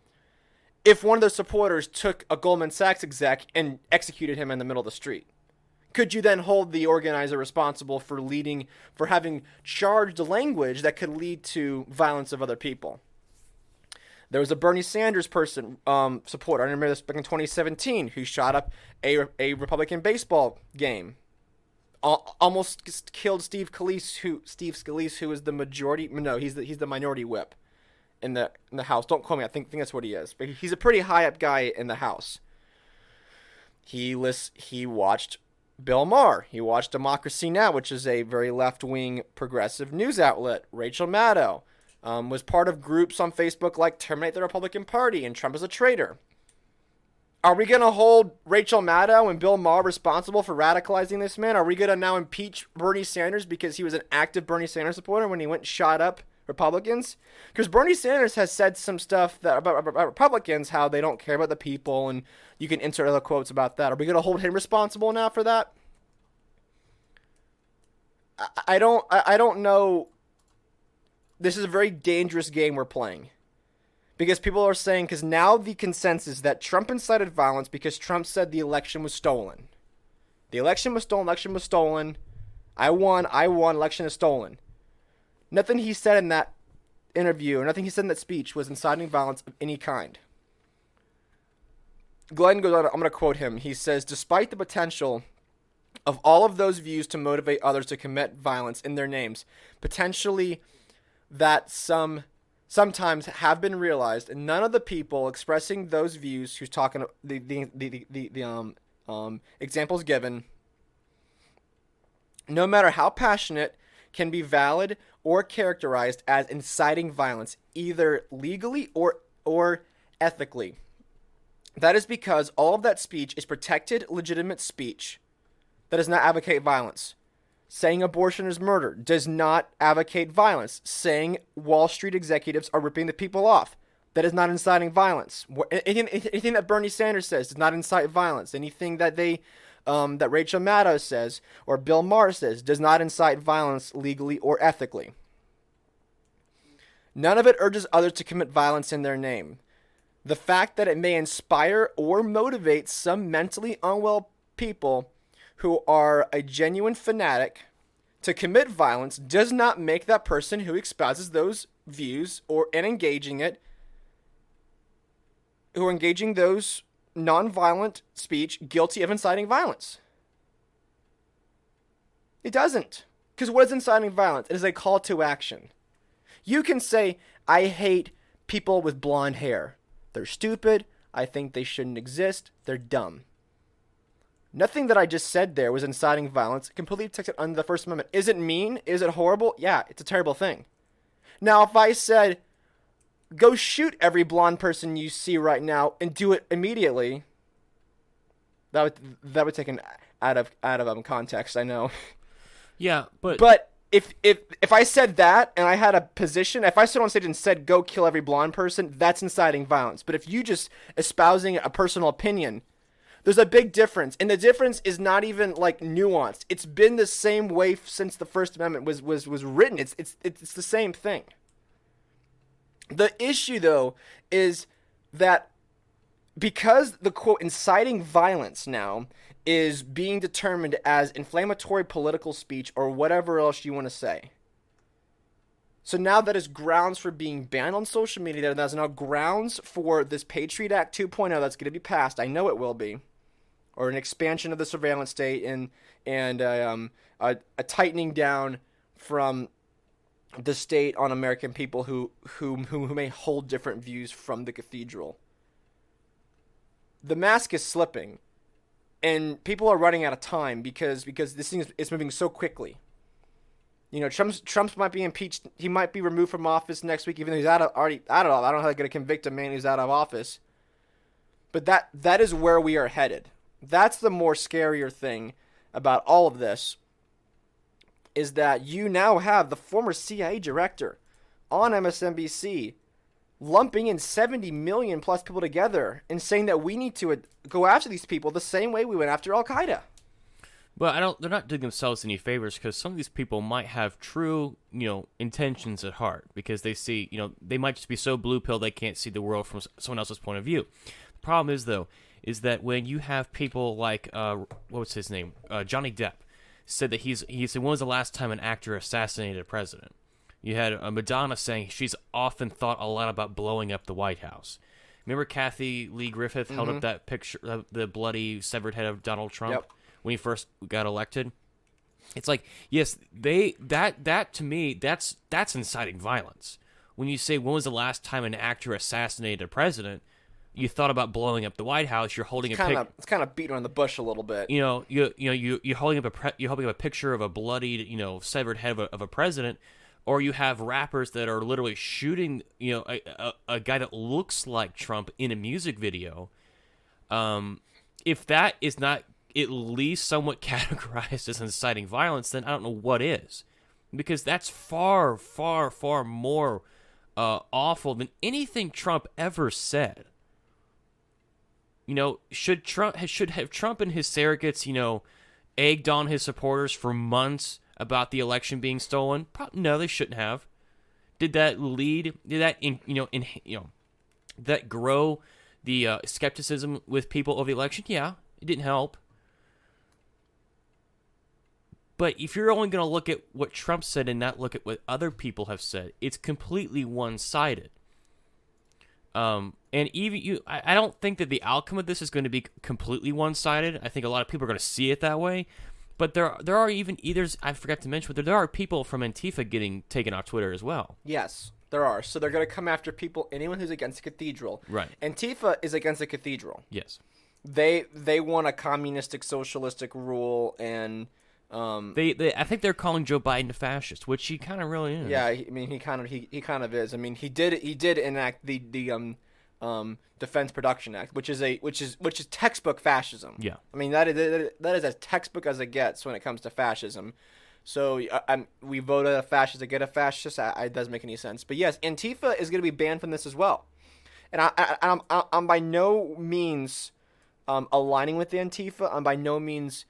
if one of those supporters took a Goldman Sachs exec and executed him in the middle of the street? Could you then hold the organizer responsible for having charged language that could lead to violence of other people? There was a Bernie Sanders supporter, I remember this back in 2017, who shot up a Republican baseball game. Almost killed Steve Scalise, who is the majority. No, he's the minority whip in the House. Don't quote me. I think that's what he is. But he's a pretty high up guy in the House. He watched Bill Maher. He watched Democracy Now!, which is a very left-wing progressive news outlet. Rachel Maddow was part of groups on Facebook like Terminate the Republican Party and Trump is a traitor. Are we going to hold Rachel Maddow and Bill Maher responsible for radicalizing this man? Are we going to now impeach Bernie Sanders because he was an active Bernie Sanders supporter when he went and shot up Republicans? Because Bernie Sanders has said some stuff about Republicans, how they don't care about the people, and you can insert other quotes about that. Are we going to hold him responsible now for that? I don't know. This is a very dangerous game we're playing. Because people are saying, because now the consensus that Trump incited violence because Trump said the election was stolen. The election was stolen. I won, election is stolen. Nothing he said in that interview, or nothing he said in that speech was inciting violence of any kind. Glenn goes on, I'm going to quote him. He says, despite the potential of all of those views to motivate others to commit violence in their names, potentially that sometimes have been realized, and none of the people expressing those views who's talking the examples given, no matter how passionate, can be valid or characterized as inciting violence, either legally or ethically. That is because all of that speech is protected, legitimate speech that does not advocate violence. Saying abortion is murder does not advocate violence. Saying Wall Street executives are ripping the people off, that is not inciting violence. Anything that Bernie Sanders says does not incite violence. Anything that that Rachel Maddow says or Bill Maher says does not incite violence legally or ethically. None of it urges others to commit violence in their name. The fact that it may inspire or motivate some mentally unwell people who are a genuine fanatic to commit violence does not make that person who espouses those views who are engaging those nonviolent speech guilty of inciting violence. It doesn't. Because what is inciting violence? It is a call to action. You can say, I hate people with blonde hair. They're stupid. I think they shouldn't exist. They're dumb. Nothing that I just said there was inciting violence, completely protected under the First Amendment. Is it mean? Is it horrible? Yeah, it's a terrible thing. Now, if I said, go shoot every blonde person you see right now and do it immediately, that would take an out of context, I know. Yeah, but if I said that and I had a position, if I stood on stage and said go kill every blonde person, that's inciting violence. But if you just espousing a personal opinion, there's a big difference, and the difference is not even like nuanced. It's been the same way since the First Amendment was written. It's the same thing. The issue, though, is that because the quote inciting violence now is being determined as inflammatory political speech or whatever else you want to say. So now that is grounds for being banned on social media. That is now grounds for this Patriot Act 2.0 that's going to be passed. I know it will be. Or an expansion of the surveillance state and a tightening down from the state on American people who may hold different views from the cathedral. The mask is slipping, and people are running out of time because this thing is moving so quickly. You know, Trump's might be impeached. He might be removed from office next week, even though he's already out of office. I don't know how they're going to convict a man who's out of office. But that is where we are headed. That's the more scarier thing about all of this, is that you now have the former CIA director on MSNBC lumping in 70 million plus people together and saying that we need to go after these people the same way we went after Al-Qaeda. But they're not doing themselves any favors, because some of these people might have true, intentions at heart, because they see, they might just be so blue pill they can't see the world from someone else's point of view. The problem is, though, is that when you have people like, what was his name? Johnny Depp said that he said, when was the last time an actor assassinated a president? You had Madonna saying she's often thought a lot about blowing up the White House. Remember Kathy Lee Griffith held up that picture of the bloody severed head of Donald Trump? Yep. When he first got elected. It's like, yes, that to me, that's inciting violence. When you say, when was the last time an actor assassinated a president, you thought about blowing up the White House, you're holding It's kind of beating around the bush a little bit. you're holding up a picture of a bloodied, severed head of a president, or you have rappers that are literally shooting, a guy that looks like Trump in a music video. If that is not at least somewhat categorized as inciting violence, then I don't know what is. Because that's far, far, far more awful than anything Trump ever said. Should have Trump and his surrogates, egged on his supporters for months about the election being stolen? No, they shouldn't have. Did that that grow the skepticism with people of the election? Yeah, it didn't help. But if you're only going to look at what Trump said and not look at what other people have said, it's completely one-sided. And even I don't think that the outcome of this is going to be completely one-sided. I think a lot of people are going to see it that way. But there are even I forgot to mention, but there are people from Antifa getting taken off Twitter as well. Yes, there are. So they're going to come after anyone who's against the cathedral. Right. Antifa is against the cathedral. Yes. They want a communistic, socialistic rule, and I think they're calling Joe Biden a fascist, which he kind of really is. yeah, he kind of is. I mean, he did enact the Defense Production Act, which is textbook fascism. Yeah. I mean, that is as textbook as it gets when it comes to fascism. So we voted a fascist to get a fascist. It doesn't make any sense. But yes, Antifa is going to be banned from this as well. And I'm by no means aligning with the Antifa. I'm by no means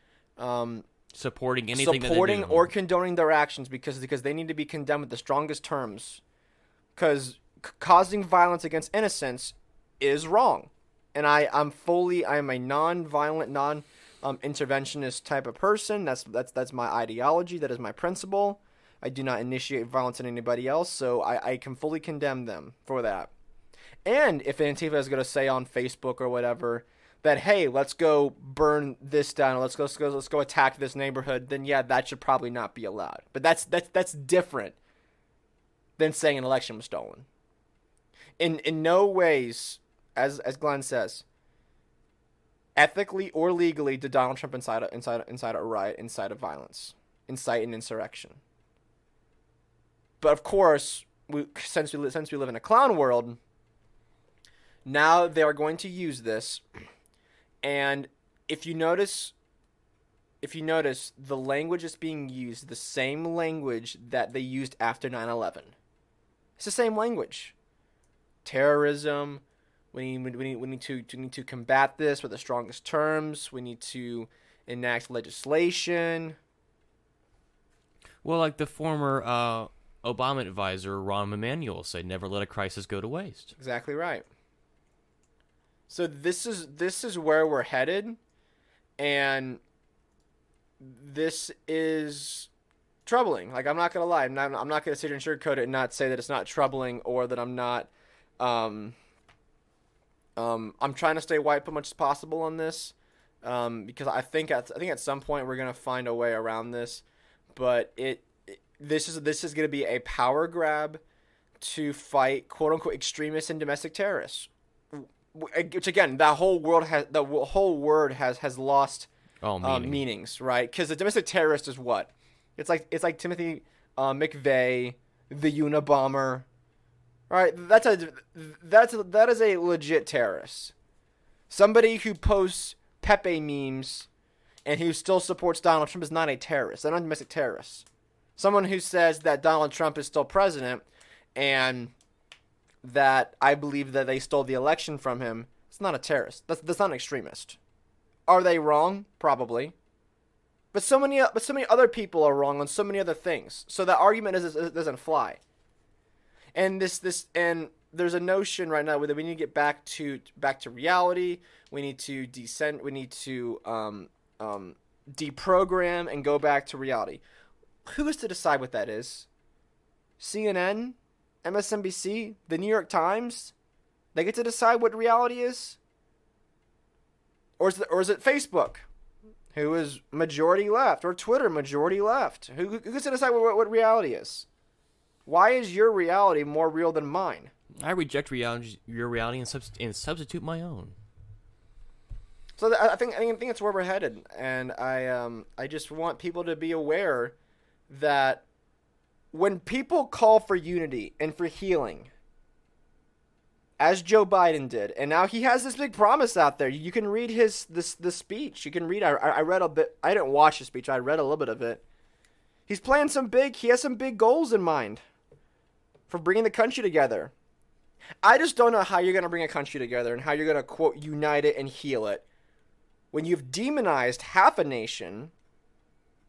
supporting anything or condoning their actions because they need to be condemned with the strongest terms. Because causing violence against innocents is wrong, and I am a non-violent, interventionist type of person. That's my ideology. That is my principle. I do not initiate violence in anybody else, so I can fully condemn them for that. And if Antifa is going to say on Facebook or whatever that, hey, let's go burn this down, let's go attack this neighborhood, then yeah, that should probably not be allowed. But that's different than saying an election was stolen. In no ways, as Glenn says, ethically or legally, did Donald Trump incite a riot, incite a violence, incite an insurrection. But of course, since we live in a clown world, now they are going to use this. And if you notice, the language is being used, the same language that they used after 9/11. It's the same language. Terrorism. We need to combat this with the strongest terms. We need to enact legislation. Well, like the former Obama advisor Rahm Emanuel said, "Never let a crisis go to waste." Exactly right. So this is where we're headed, and this is troubling. Like, I'm not gonna lie, I'm not gonna sit here and sugarcoat it and not say that it's not troubling or that I'm not. I'm trying to stay white as much as possible on this, because I think at some point we're gonna find a way around this, but this is gonna be a power grab to fight quote unquote extremists and domestic terrorists. Which again, the whole word has lost meanings, right? Because the domestic terrorist is what? It's like Timothy McVeigh, the Unabomber, right? That is a legit terrorist. Somebody who posts Pepe memes and who still supports Donald Trump is not a terrorist. They're not a domestic terrorist. Someone who says that Donald Trump is still president and that I believe that they stole the election from him, it's not a terrorist. That's not an extremist. Are they wrong? Probably. But so many other people are wrong on so many other things. So that argument doesn't fly. And and there's a notion right now that we need to get back to reality. We need to descend. We need to deprogram and go back to reality. Who is to decide what that is? CNN, MSNBC, the New York Times. They get to decide what reality is. Or is it Facebook, who is majority left, or Twitter, majority left? Who gets to decide what reality is? Why is your reality more real than mine? I reject your reality and substitute my own. So I think that's where we're headed, and I just want people to be aware that when people call for unity and for healing, as Joe Biden did, and now he has this big promise out there. You can read the speech. You can read. I read a bit. I didn't watch the speech. I read a little bit of it. He has some big goals in mind for bringing the country together. I just don't know how you're going to bring a country together and how you're going to, quote, unite it and heal it when you've demonized half a nation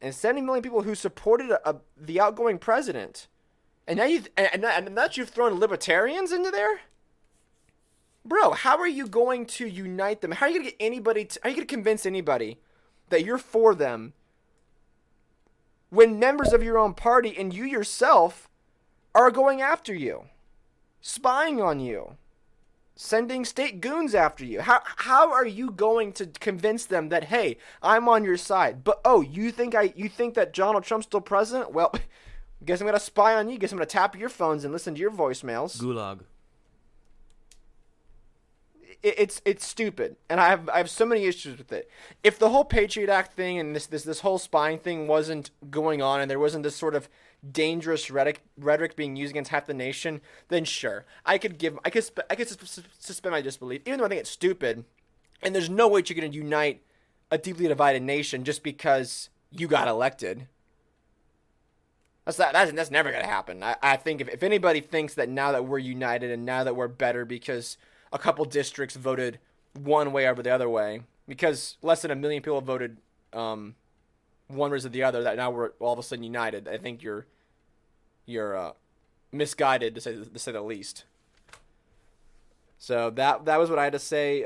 and 70 million people who supported the outgoing president. And now you've thrown libertarians into there? Bro, how are you going to unite them? How are you going to how are you going to convince anybody that you're for them when members of your own party and you yourself are going after you, spying on you, sending state goons after you? How are you going to convince them that, hey, I'm on your side? But you think that Donald Trump's still president? Well, guess I'm gonna spy on you. Guess I'm gonna tap your phones and listen to your voicemails. Gulag. It's stupid, and I have so many issues with it. If the whole Patriot Act thing and this whole spying thing wasn't going on, and there wasn't this sort of dangerous rhetoric being used against half the nation, then sure, I could suspend my disbelief, even though I think it's stupid. And there's no way you're going to unite a deeply divided nation just because you got elected. That's never going to happen. I think if anybody thinks that now that we're united and now that we're better because a couple districts voted one way over the other way, because less than 1 million people voted one versus the other, that now we're all of a sudden united, I think you're misguided to say the least. So that was what I had to say.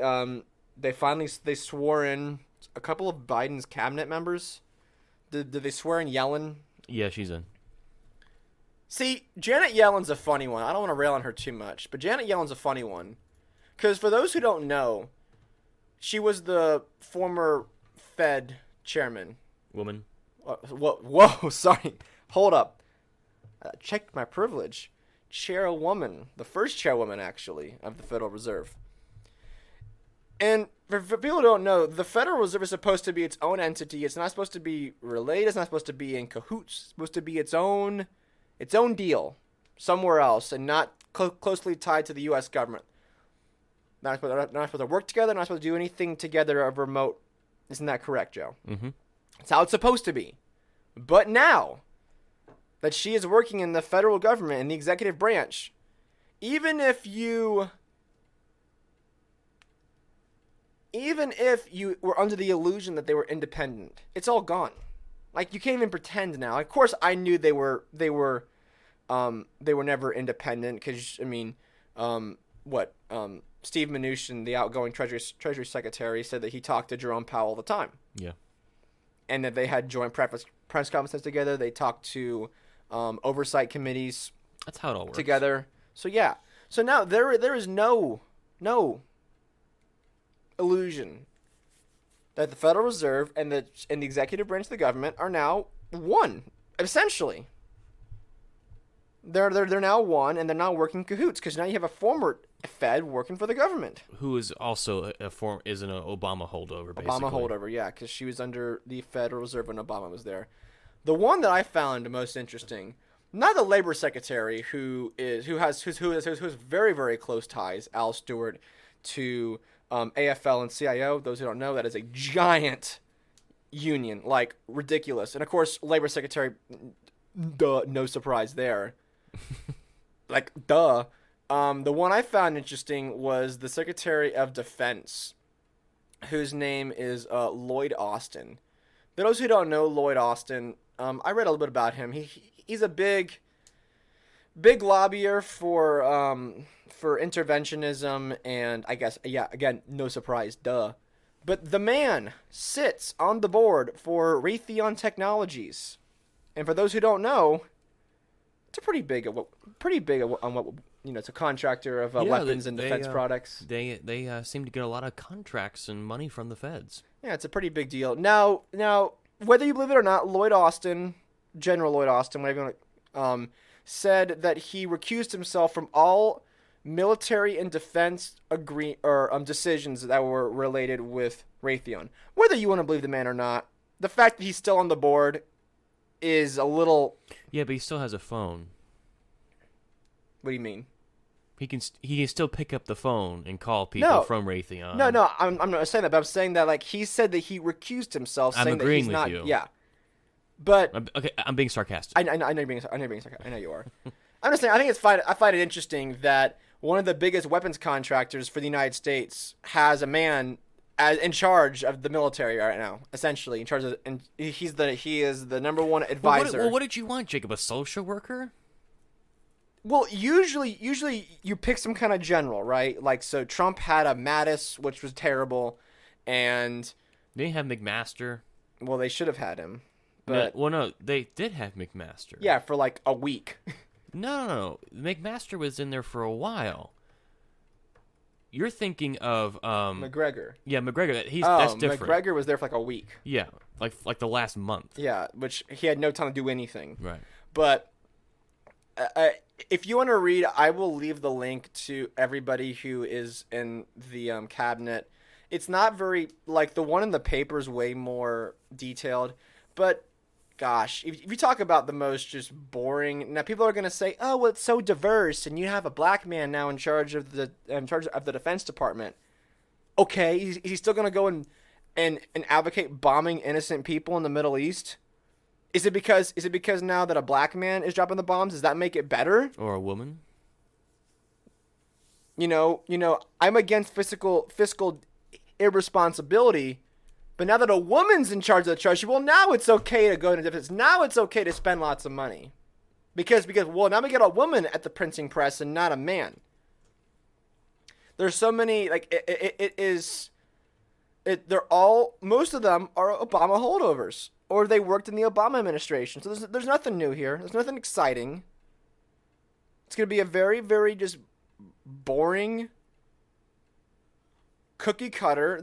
They swore in a couple of Biden's cabinet members. Did they swear in Yellen? Yeah, she's in. See, Janet Yellen's a funny one. I don't want to rail on her too much, but Janet Yellen's a funny one. Because for those who don't know, she was the former Fed chairman. Woman. Whoa, sorry. Hold up. Checked my privilege. Chairwoman. The first chairwoman, actually, of the Federal Reserve. And for people who don't know, the Federal Reserve is supposed to be its own entity. It's not supposed to be related. It's not supposed to be in cahoots. It's supposed to be its own deal somewhere else and not closely tied to the U.S. government. Not supposed to work together, not supposed to do anything together of remote. Isn't that correct, Joe? Mm-hmm. That's how it's supposed to be. But now that she is working in the federal government, in the executive branch, even if you were under the illusion that they were independent, it's all gone. Like, you can't even pretend now. Of course, I knew they were never independent because, I mean, Steve Mnuchin, the outgoing Treasury Secretary, said that he talked to Jerome Powell all the time. Yeah. And that they had joint press conferences together. They talked to oversight committees. That's how it all works. Together. So, yeah. So now there is no illusion that the Federal Reserve and the executive branch of the government are now one, essentially. They're now one, and they're now working cahoots because now you have a former Fed working for the government, who is also an Obama holdover. Basically. Obama holdover, yeah, because she was under the Federal Reserve when Obama was there. The one that I found most interesting, not the Labor Secretary, who has very, very close ties, Al Stewart, to AFL and CIO. Those who don't know, that is a giant union, like ridiculous. And of course, Labor Secretary, duh, no surprise there. Like, duh. The one I found interesting was the Secretary of Defense, whose name is Lloyd Austin. For those who don't know Lloyd Austin, I read a little bit about him. He's a big lobbyer for interventionism, and I guess, yeah, again, no surprise, duh. But the man sits on the board for Raytheon Technologies, and for those who don't know, it's a pretty big on what it's a contractor of weapons and defense products. They seem to get a lot of contracts and money from the feds. Yeah, it's a pretty big deal. Now, whether you believe it or not, Lloyd Austin, General Lloyd Austin, whatever you want to, said that he recused himself from all military and defense decisions that were related with Raytheon. Whether you want to believe the man or not, the fact that he's still on the board is a little... Yeah, but he still has a phone. What do you mean? He can still pick up the phone and call people from Raytheon. No, I'm not saying that, but I'm saying that like he said that he recused himself, I'm saying agreeing that he's with not. you. Yeah, but Okay, I'm being sarcastic. I know you're being sarcastic. I know you are. I'm just saying. I think it's fine. I find it interesting that one of the biggest weapons contractors for the United States has a man in charge of the military right now, essentially in charge of, and he is the number one advisor. What did you want, Jacob? A social worker? Well, usually you pick some kind of general, right? Like, so Trump had a Mattis, which was terrible, and They didn't have McMaster. well, they should have had him, but No, they did have McMaster. yeah, for like a week. No. McMaster was in there for a while. You're thinking of McGregor. Yeah, McGregor. Oh, That's different. McGregor was there for like a week. Yeah, like the last month. Yeah, which he had no time to do anything. Right. But if you want to read, I will leave the link to everybody who is in the cabinet. It's not very, like, the one in the paper is way more detailed. But, gosh, if you talk about the most just boring... Now, people are going to say, oh, well, it's so diverse, and you have a black man now in charge of the Defense Department. Okay, is he still going to go and advocate bombing innocent people in the Middle East? Is it because now that a black man is dropping the bombs, does that make it better? Or a woman? You know, I'm against fiscal irresponsibility, but now that a woman's in charge of the treasury, well, now it's okay to go into defense. Now it's okay to spend lots of money, because now we get a woman at the printing press and not a man. There's so many, like, most of them are Obama holdovers, or they worked in the Obama administration. So there's nothing new here. There's nothing exciting. It's going to be a very, very just boring cookie cutter.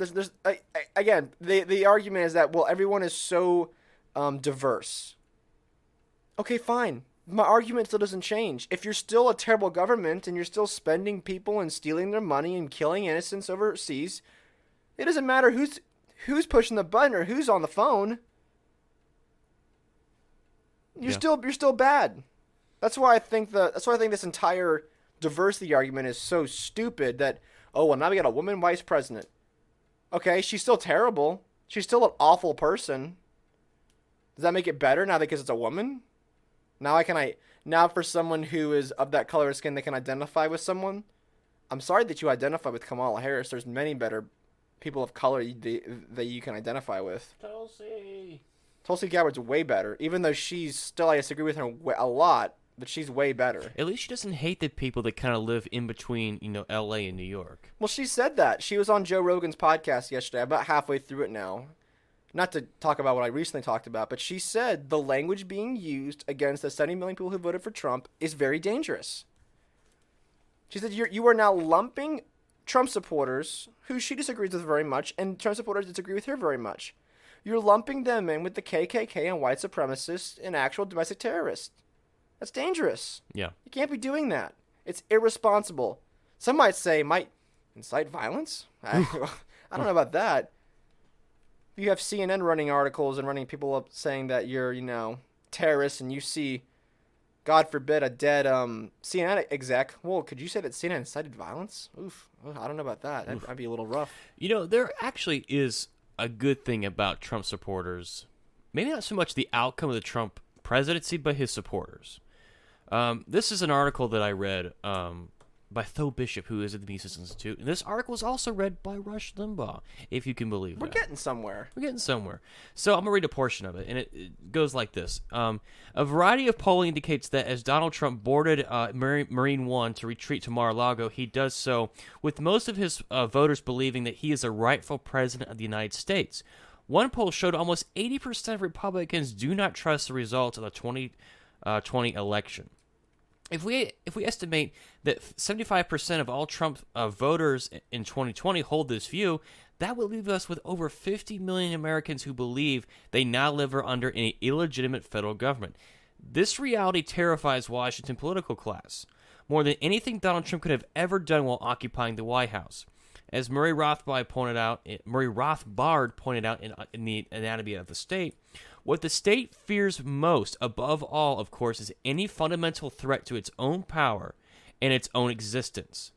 Again, the argument is that, well, everyone is so diverse. Okay, fine. My argument still doesn't change. If you're still a terrible government and you're still spending people and stealing their money and killing innocents overseas, it doesn't matter who's pushing the button or who's on the phone. You're still bad. That's why I think this entire diversity argument is so stupid. That, oh, well, now we got a woman vice president. Okay, she's still terrible. She's still an awful person. Does that make it better now because it's a woman? Now for someone who is of that color of skin, they can identify with someone. I'm sorry that you identify with Kamala Harris. There's many better people of color that you can identify with. Tulsi Gabbard's way better, even though she's still, I disagree with her a lot, but she's way better. At least she doesn't hate the people that kind of live in between, L.A. and New York. Well, she said that. She was on Joe Rogan's podcast yesterday, about halfway through it now. Not to talk about what I recently talked about, but she said the language being used against the 70 million people who voted for Trump is very dangerous. She said you are now lumping Trump supporters, who she disagrees with very much, and Trump supporters disagree with her very much. You're lumping them in with the KKK and white supremacists and actual domestic terrorists. That's dangerous. Yeah. You can't be doing that. It's irresponsible. Some might say, might incite violence? I don't know about that. You have CNN running articles and running people up saying that you're, terrorists, and you see, God forbid, a dead CNN exec. Well, could you say that CNN incited violence? Oof. I don't know about that. That'd be a little rough. There actually is a good thing about Trump supporters. Maybe not so much the outcome of the Trump presidency, but his supporters. This is an article that I read by Tho Bishop, who is at the Mises Institute. And this article was also read by Rush Limbaugh, if you can believe We're that. getting somewhere. We're getting somewhere. So I'm going to read a portion of it, and it goes like this. A variety of polling indicates that as Donald Trump boarded Marine One to retreat to Mar-a-Lago, he does so with most of his voters believing that he is a rightful president of the United States. One poll showed almost 80% of Republicans do not trust the results of the 2020 election. If we estimate that 75% of all Trump voters in 2020 hold this view, that would leave us with over 50 million Americans who believe they now live under an illegitimate federal government. This reality terrifies Washington political class more than anything Donald Trump could have ever done while occupying the White House. As Murray Rothbard pointed out in the Anatomy of the State, what the state fears most, above all, of course, is any fundamental threat to its own power and its own existence.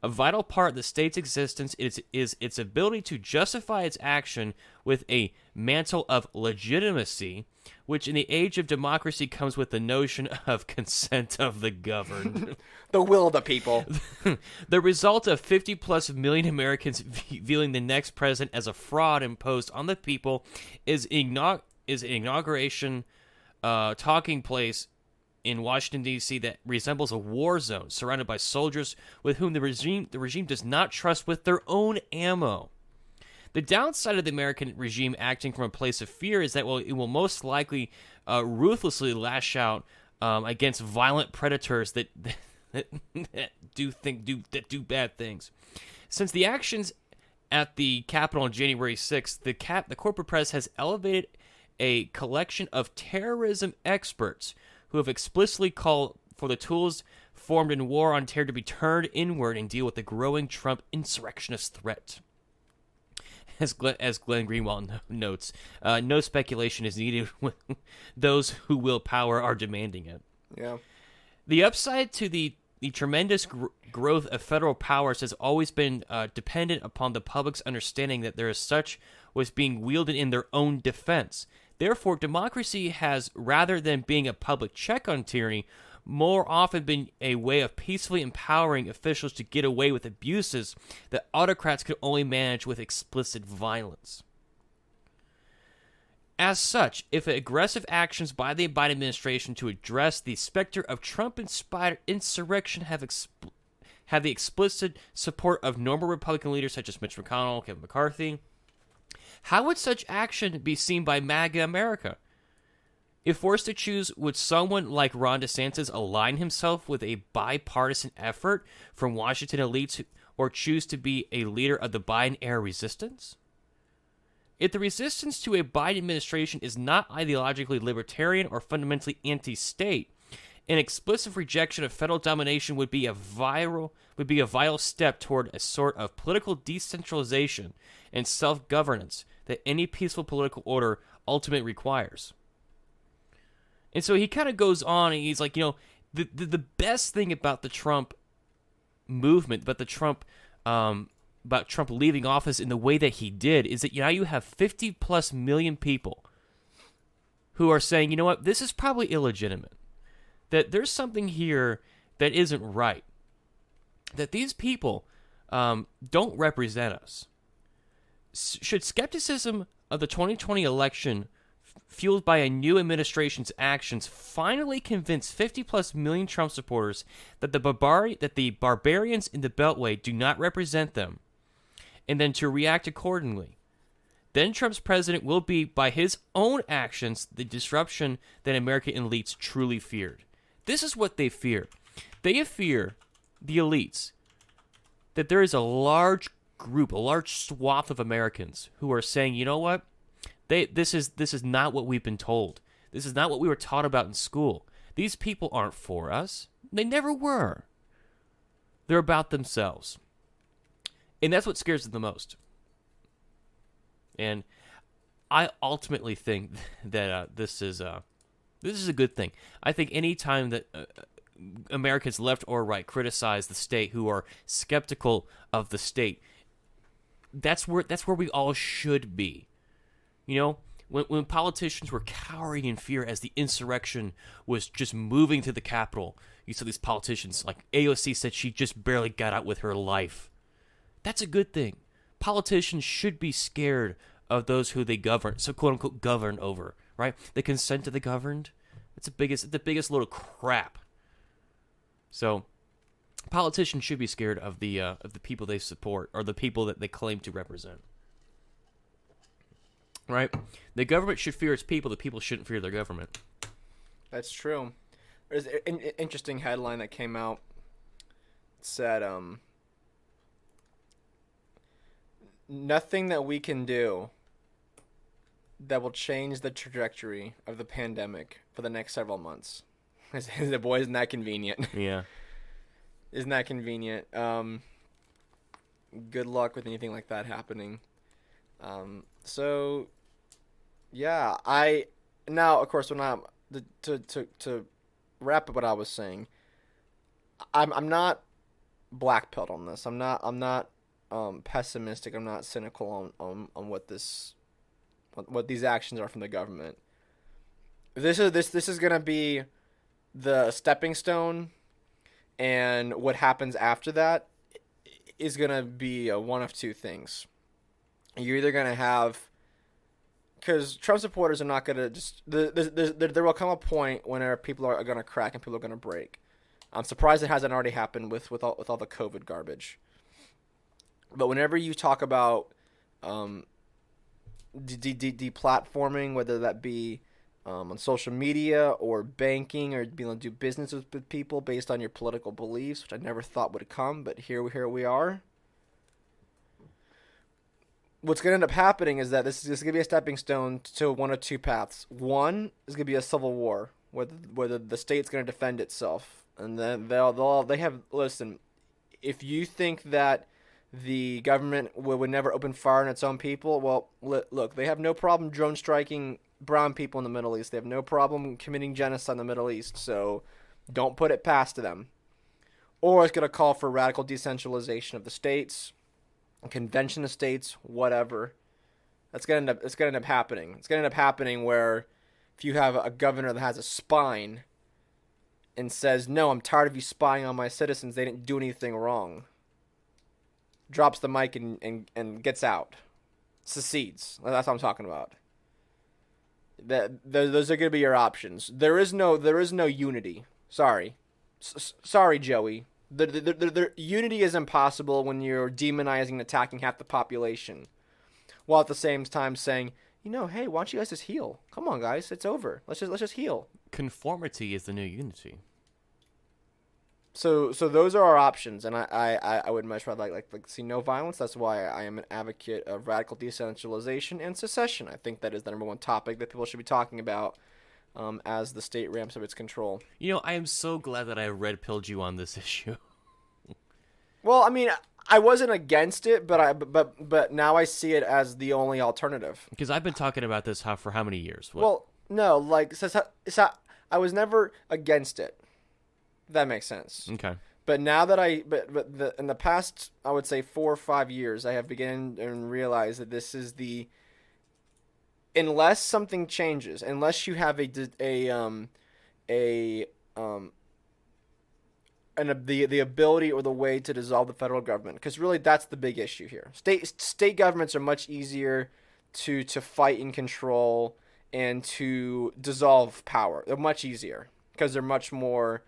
A vital part of the state's existence is its ability to justify its action with a mantle of legitimacy, which in the age of democracy comes with the notion of consent of the governed. The will of the people. The result of 50-plus million Americans viewing the next president as a fraud imposed on the people is an inauguration talking place in Washington, D.C. that resembles a war zone surrounded by soldiers with whom the regime does not trust with their own ammo. The downside of the American regime acting from a place of fear is that it will most likely ruthlessly lash out against violent predators that do bad things. Since the actions at the Capitol on January 6th, the corporate press has elevated a collection of terrorism experts who have explicitly called for the tools formed in war on terror to be turned inward and deal with the growing Trump insurrectionist threat. As Glenn Greenwald notes, no speculation is needed when those who will power are demanding it. Yeah. The upside to the tremendous growth of federal powers has always been dependent upon the public's understanding that there is such was being wielded in their own defense. Therefore, democracy has, rather than being a public check on tyranny, more often been a way of peacefully empowering officials to get away with abuses that autocrats could only manage with explicit violence. As such, if aggressive actions by the Biden administration to address the specter of Trump-inspired insurrection have the explicit support of normal Republican leaders such as Mitch McConnell, Kevin McCarthy, how would such action be seen by MAGA America? If forced to choose, would someone like Ron DeSantis align himself with a bipartisan effort from Washington elites or choose to be a leader of the Biden-era resistance? If the resistance to a Biden administration is not ideologically libertarian or fundamentally anti-state, an explicit rejection of federal domination would be a vital step toward a sort of political decentralization and self-governance that any peaceful political order ultimately requires. And so he kind of goes on and he's like, the best thing about the Trump movement, about Trump leaving office in the way that he did, is that now you have 50+ million people who are saying, you know what, this is probably illegitimate. That there's something here that isn't right. That these people don't represent us. Should skepticism of the 2020 election, fueled by a new administration's actions, finally convince 50+ million Trump supporters that the barbarians in the Beltway do not represent them, and then to react accordingly, then Trump's president will be, by his own actions, the disruption that American elites truly feared. This is what they fear. They fear, the elites, that there is a large group, a large swath of Americans who are saying, you know what? This is not what we've been told. This is not what we were taught about in school. These people aren't for us. They never were. They're about themselves. And that's what scares them the most. And I ultimately think that this is a good thing. I think any time that Americans, left or right, criticize the state, who are skeptical of the state, that's where we all should be. When politicians were cowering in fear as the insurrection was just moving to the Capitol, you saw these politicians, like AOC said she just barely got out with her life. That's a good thing. Politicians should be scared of those who they govern, so quote unquote govern over, right? The consent of the governed. It's the biggest load of crap. So politicians should be scared of the people they support or the people that they claim to represent. Right? The government should fear its people. The people shouldn't fear their government. That's true. There's an interesting headline that came out. It said, nothing that we can do that will change the trajectory of the pandemic for the next several months. The boy, isn't that convenient? Yeah. Isn't that convenient? Good luck with anything like that happening. So, yeah, now, of course, when to wrap up what I was saying, I'm not black-pilled on this. I'm not pessimistic. I'm not cynical on what these actions are from the government. This is gonna be the stepping stone, and what happens after that is gonna be one of two things. You're either gonna have, because Trump supporters are not gonna just there will come a point whenever people are gonna crack and people are gonna break. I'm surprised it hasn't already happened with all the COVID garbage. But whenever you talk about deplatforming, whether that be on social media or banking or being able to do business with people based on your political beliefs, which I never thought would come, but here we are. What's going to end up happening is that this is going to be a stepping stone to one of two paths. One is going to be a civil war, where the state's going to defend itself, and then they have, listen, if you think that the government would never open fire on its own people, well, look, they have no problem drone striking brown people in the Middle East. They have no problem committing genocide in the Middle East, so don't put it past them. Or it's going to call for radical decentralization of the states, a convention of states, whatever. It's going to end up happening. It's going to end up happening where if you have a governor that has a spine and says, no, I'm tired of you spying on my citizens, they didn't do anything wrong, drops the mic and gets out, secedes. That's what I'm talking about. Those are going to be your options. There is no unity. Sorry, sorry, Joey. The unity is impossible when you're demonizing and attacking half the population, while at the same time saying, hey, why don't you guys just heal? Come on, guys, it's over. Let's just heal. Conformity is the new unity. So those are our options, and I would much rather like see no violence. That's why I am an advocate of radical decentralization and secession. I think that is the number one topic that people should be talking about as the state ramps up its control. I am so glad that I red-pilled you on this issue. Well, I mean, I wasn't against it, but now I see it as the only alternative. Because I've been talking about this for how many years? What? Well, no, I was never against it. That makes sense. Okay. But now that in the past, I would say 4 or 5 years, I have begun and realized that this is unless something changes, unless you have the ability or the way to dissolve the federal government, because really that's the big issue here. State governments are much easier to fight and control and to dissolve power. They're much easier because they're much more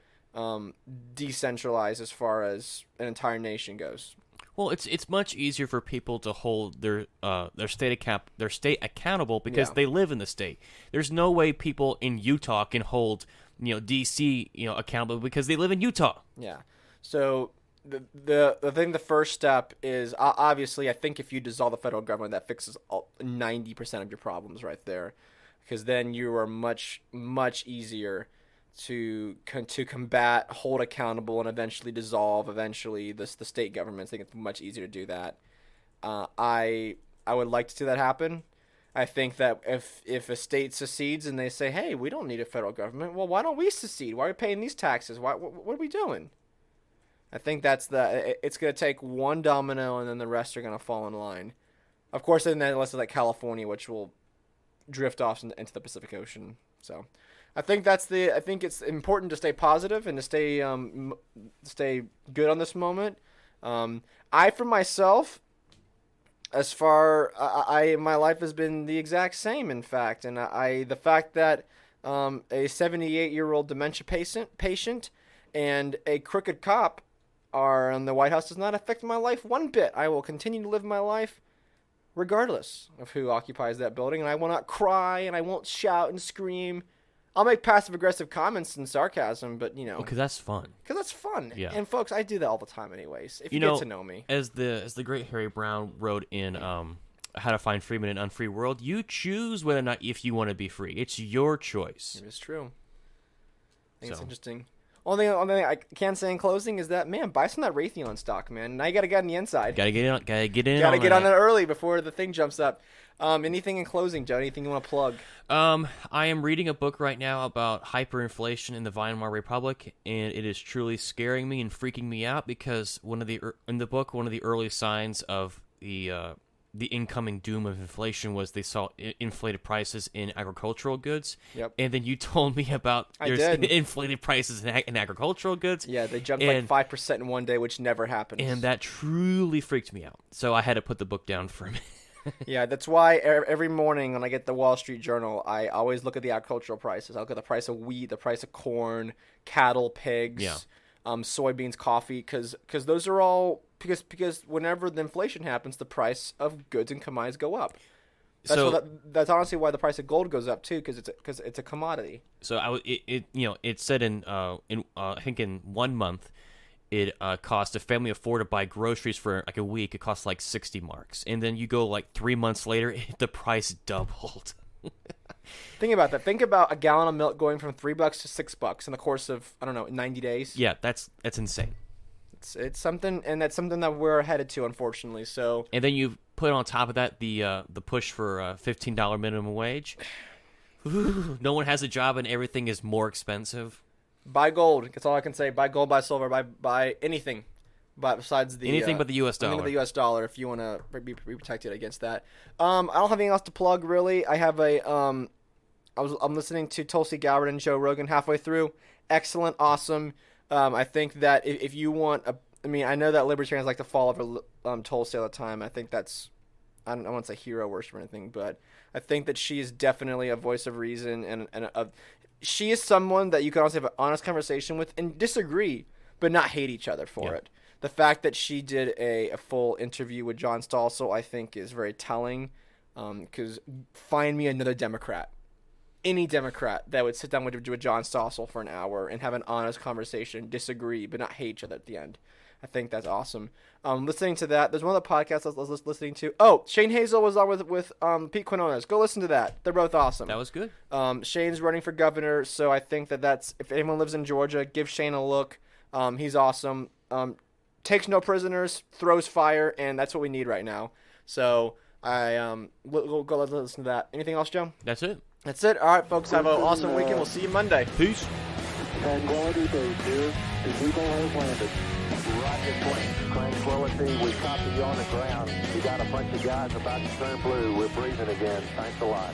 decentralized as far as an entire nation goes. Well, it's much easier for people to hold their state accountable because they live in the state. There's no way people in Utah can hold DC accountable because they live in Utah. Yeah. So the first step is obviously I think if you dissolve the federal government, that fixes 90% of your problems right there, because then you are much easier to combat, hold accountable, and eventually dissolve the state governments. I think it's much easier to do that. I would like to see that happen. I think that if a state secedes and they say, hey, we don't need a federal government, well, why don't we secede? Why are we paying these taxes? What are we doing? I think it's going to take one domino and then the rest are going to fall in line. Of course, unless it's like California, which will drift off into the Pacific Ocean. So I think it's important to stay positive and to stay good on this moment. I for myself, as far my life has been the exact same, in fact, and the fact that a 78-year-old dementia patient and a crooked cop are in the White House does not affect my life one bit. I will continue to live my life regardless of who occupies that building, and I will not cry and I won't shout and scream. I'll make passive-aggressive comments and sarcasm, but, because that's fun. Because that's fun. Yeah. And, folks, I do that all the time anyways, if you get to know me. As the great Harry Brown wrote in How to Find Freedom in an Unfree World, you choose whether or not if you want to be free. It's your choice. It is true. I think it's interesting. Only thing I can say in closing is that, man, buy some of that Raytheon stock, man. Now you got to get on the inside. Gotta get in. Gotta get on it early before the thing jumps up. Anything in closing, Joe? Anything you want to plug? I am reading a book right now about hyperinflation in the Weimar Republic, and it is truly scaring me and freaking me out because one of the early signs of the incoming doom of inflation was they saw inflated prices in agricultural goods. Yep. And then you told me about inflated prices in agricultural goods. Yeah, they jumped like 5% in one day, which never happens. And that truly freaked me out. So I had to put the book down for a minute. Yeah, that's why every morning when I get the Wall Street Journal, I always look at the agricultural prices. I look at the price of wheat, the price of corn, cattle, pigs, soybeans, coffee, because those are all because whenever the inflation happens, the price of goods and commodities go up. That's honestly why the price of gold goes up too, because it's a commodity. So it said in I think in 1 month. It cost a family of 4 to buy groceries for like a week. It cost like 60 marks. And then you go like 3 months later, the price doubled. Think about that. Think about a gallon of milk going from $3 to $6 in the course of, I don't know, 90 days. Yeah, that's insane. It's something, and that's something that we're headed to, unfortunately. So. And then you put on top of that the push for $15 minimum wage. Ooh, no one has a job and everything is more expensive. Buy gold. That's all I can say. Buy gold, buy silver, buy anything, besides anything but the U.S. dollar. Anything but the U.S. dollar, if you want to be protected against that. I don't have anything else to plug really. I have I'm listening to Tulsi Gabbard and Joe Rogan halfway through. Excellent, awesome. I think that if you want I know that libertarians like to fall over Tulsi all the time. I think that's I don't want to say hero worship or anything, but I think that she is definitely a voice of reason and she is someone that you can also have an honest conversation with and disagree, but not hate each other for it. The fact that she did a full interview with John Stossel, I think, is very telling. Because find me another Democrat, any Democrat that would sit down with John Stossel for an hour and have an honest conversation, disagree, but not hate each other at the end. I think that's awesome. Listening to that, there's one other podcast I was listening to. Oh, Shane Hazel was on with Pete Quinones. Go listen to that. They're both awesome. That was good. Shane's running for governor, so I think that's if anyone lives in Georgia, give Shane a look. He's awesome. Takes no prisoners, throws fire, and that's what we need right now. So we'll go listen to that. Anything else, Joe? That's it. That's it. All right, folks. Have an awesome weekend. We'll see you Monday. Peace. Tranquility Base here. The Eagle has landed. Roger, plane. Tranquility, we copy you on the ground. You got a bunch of guys about to turn blue. We're breathing again. Thanks a lot.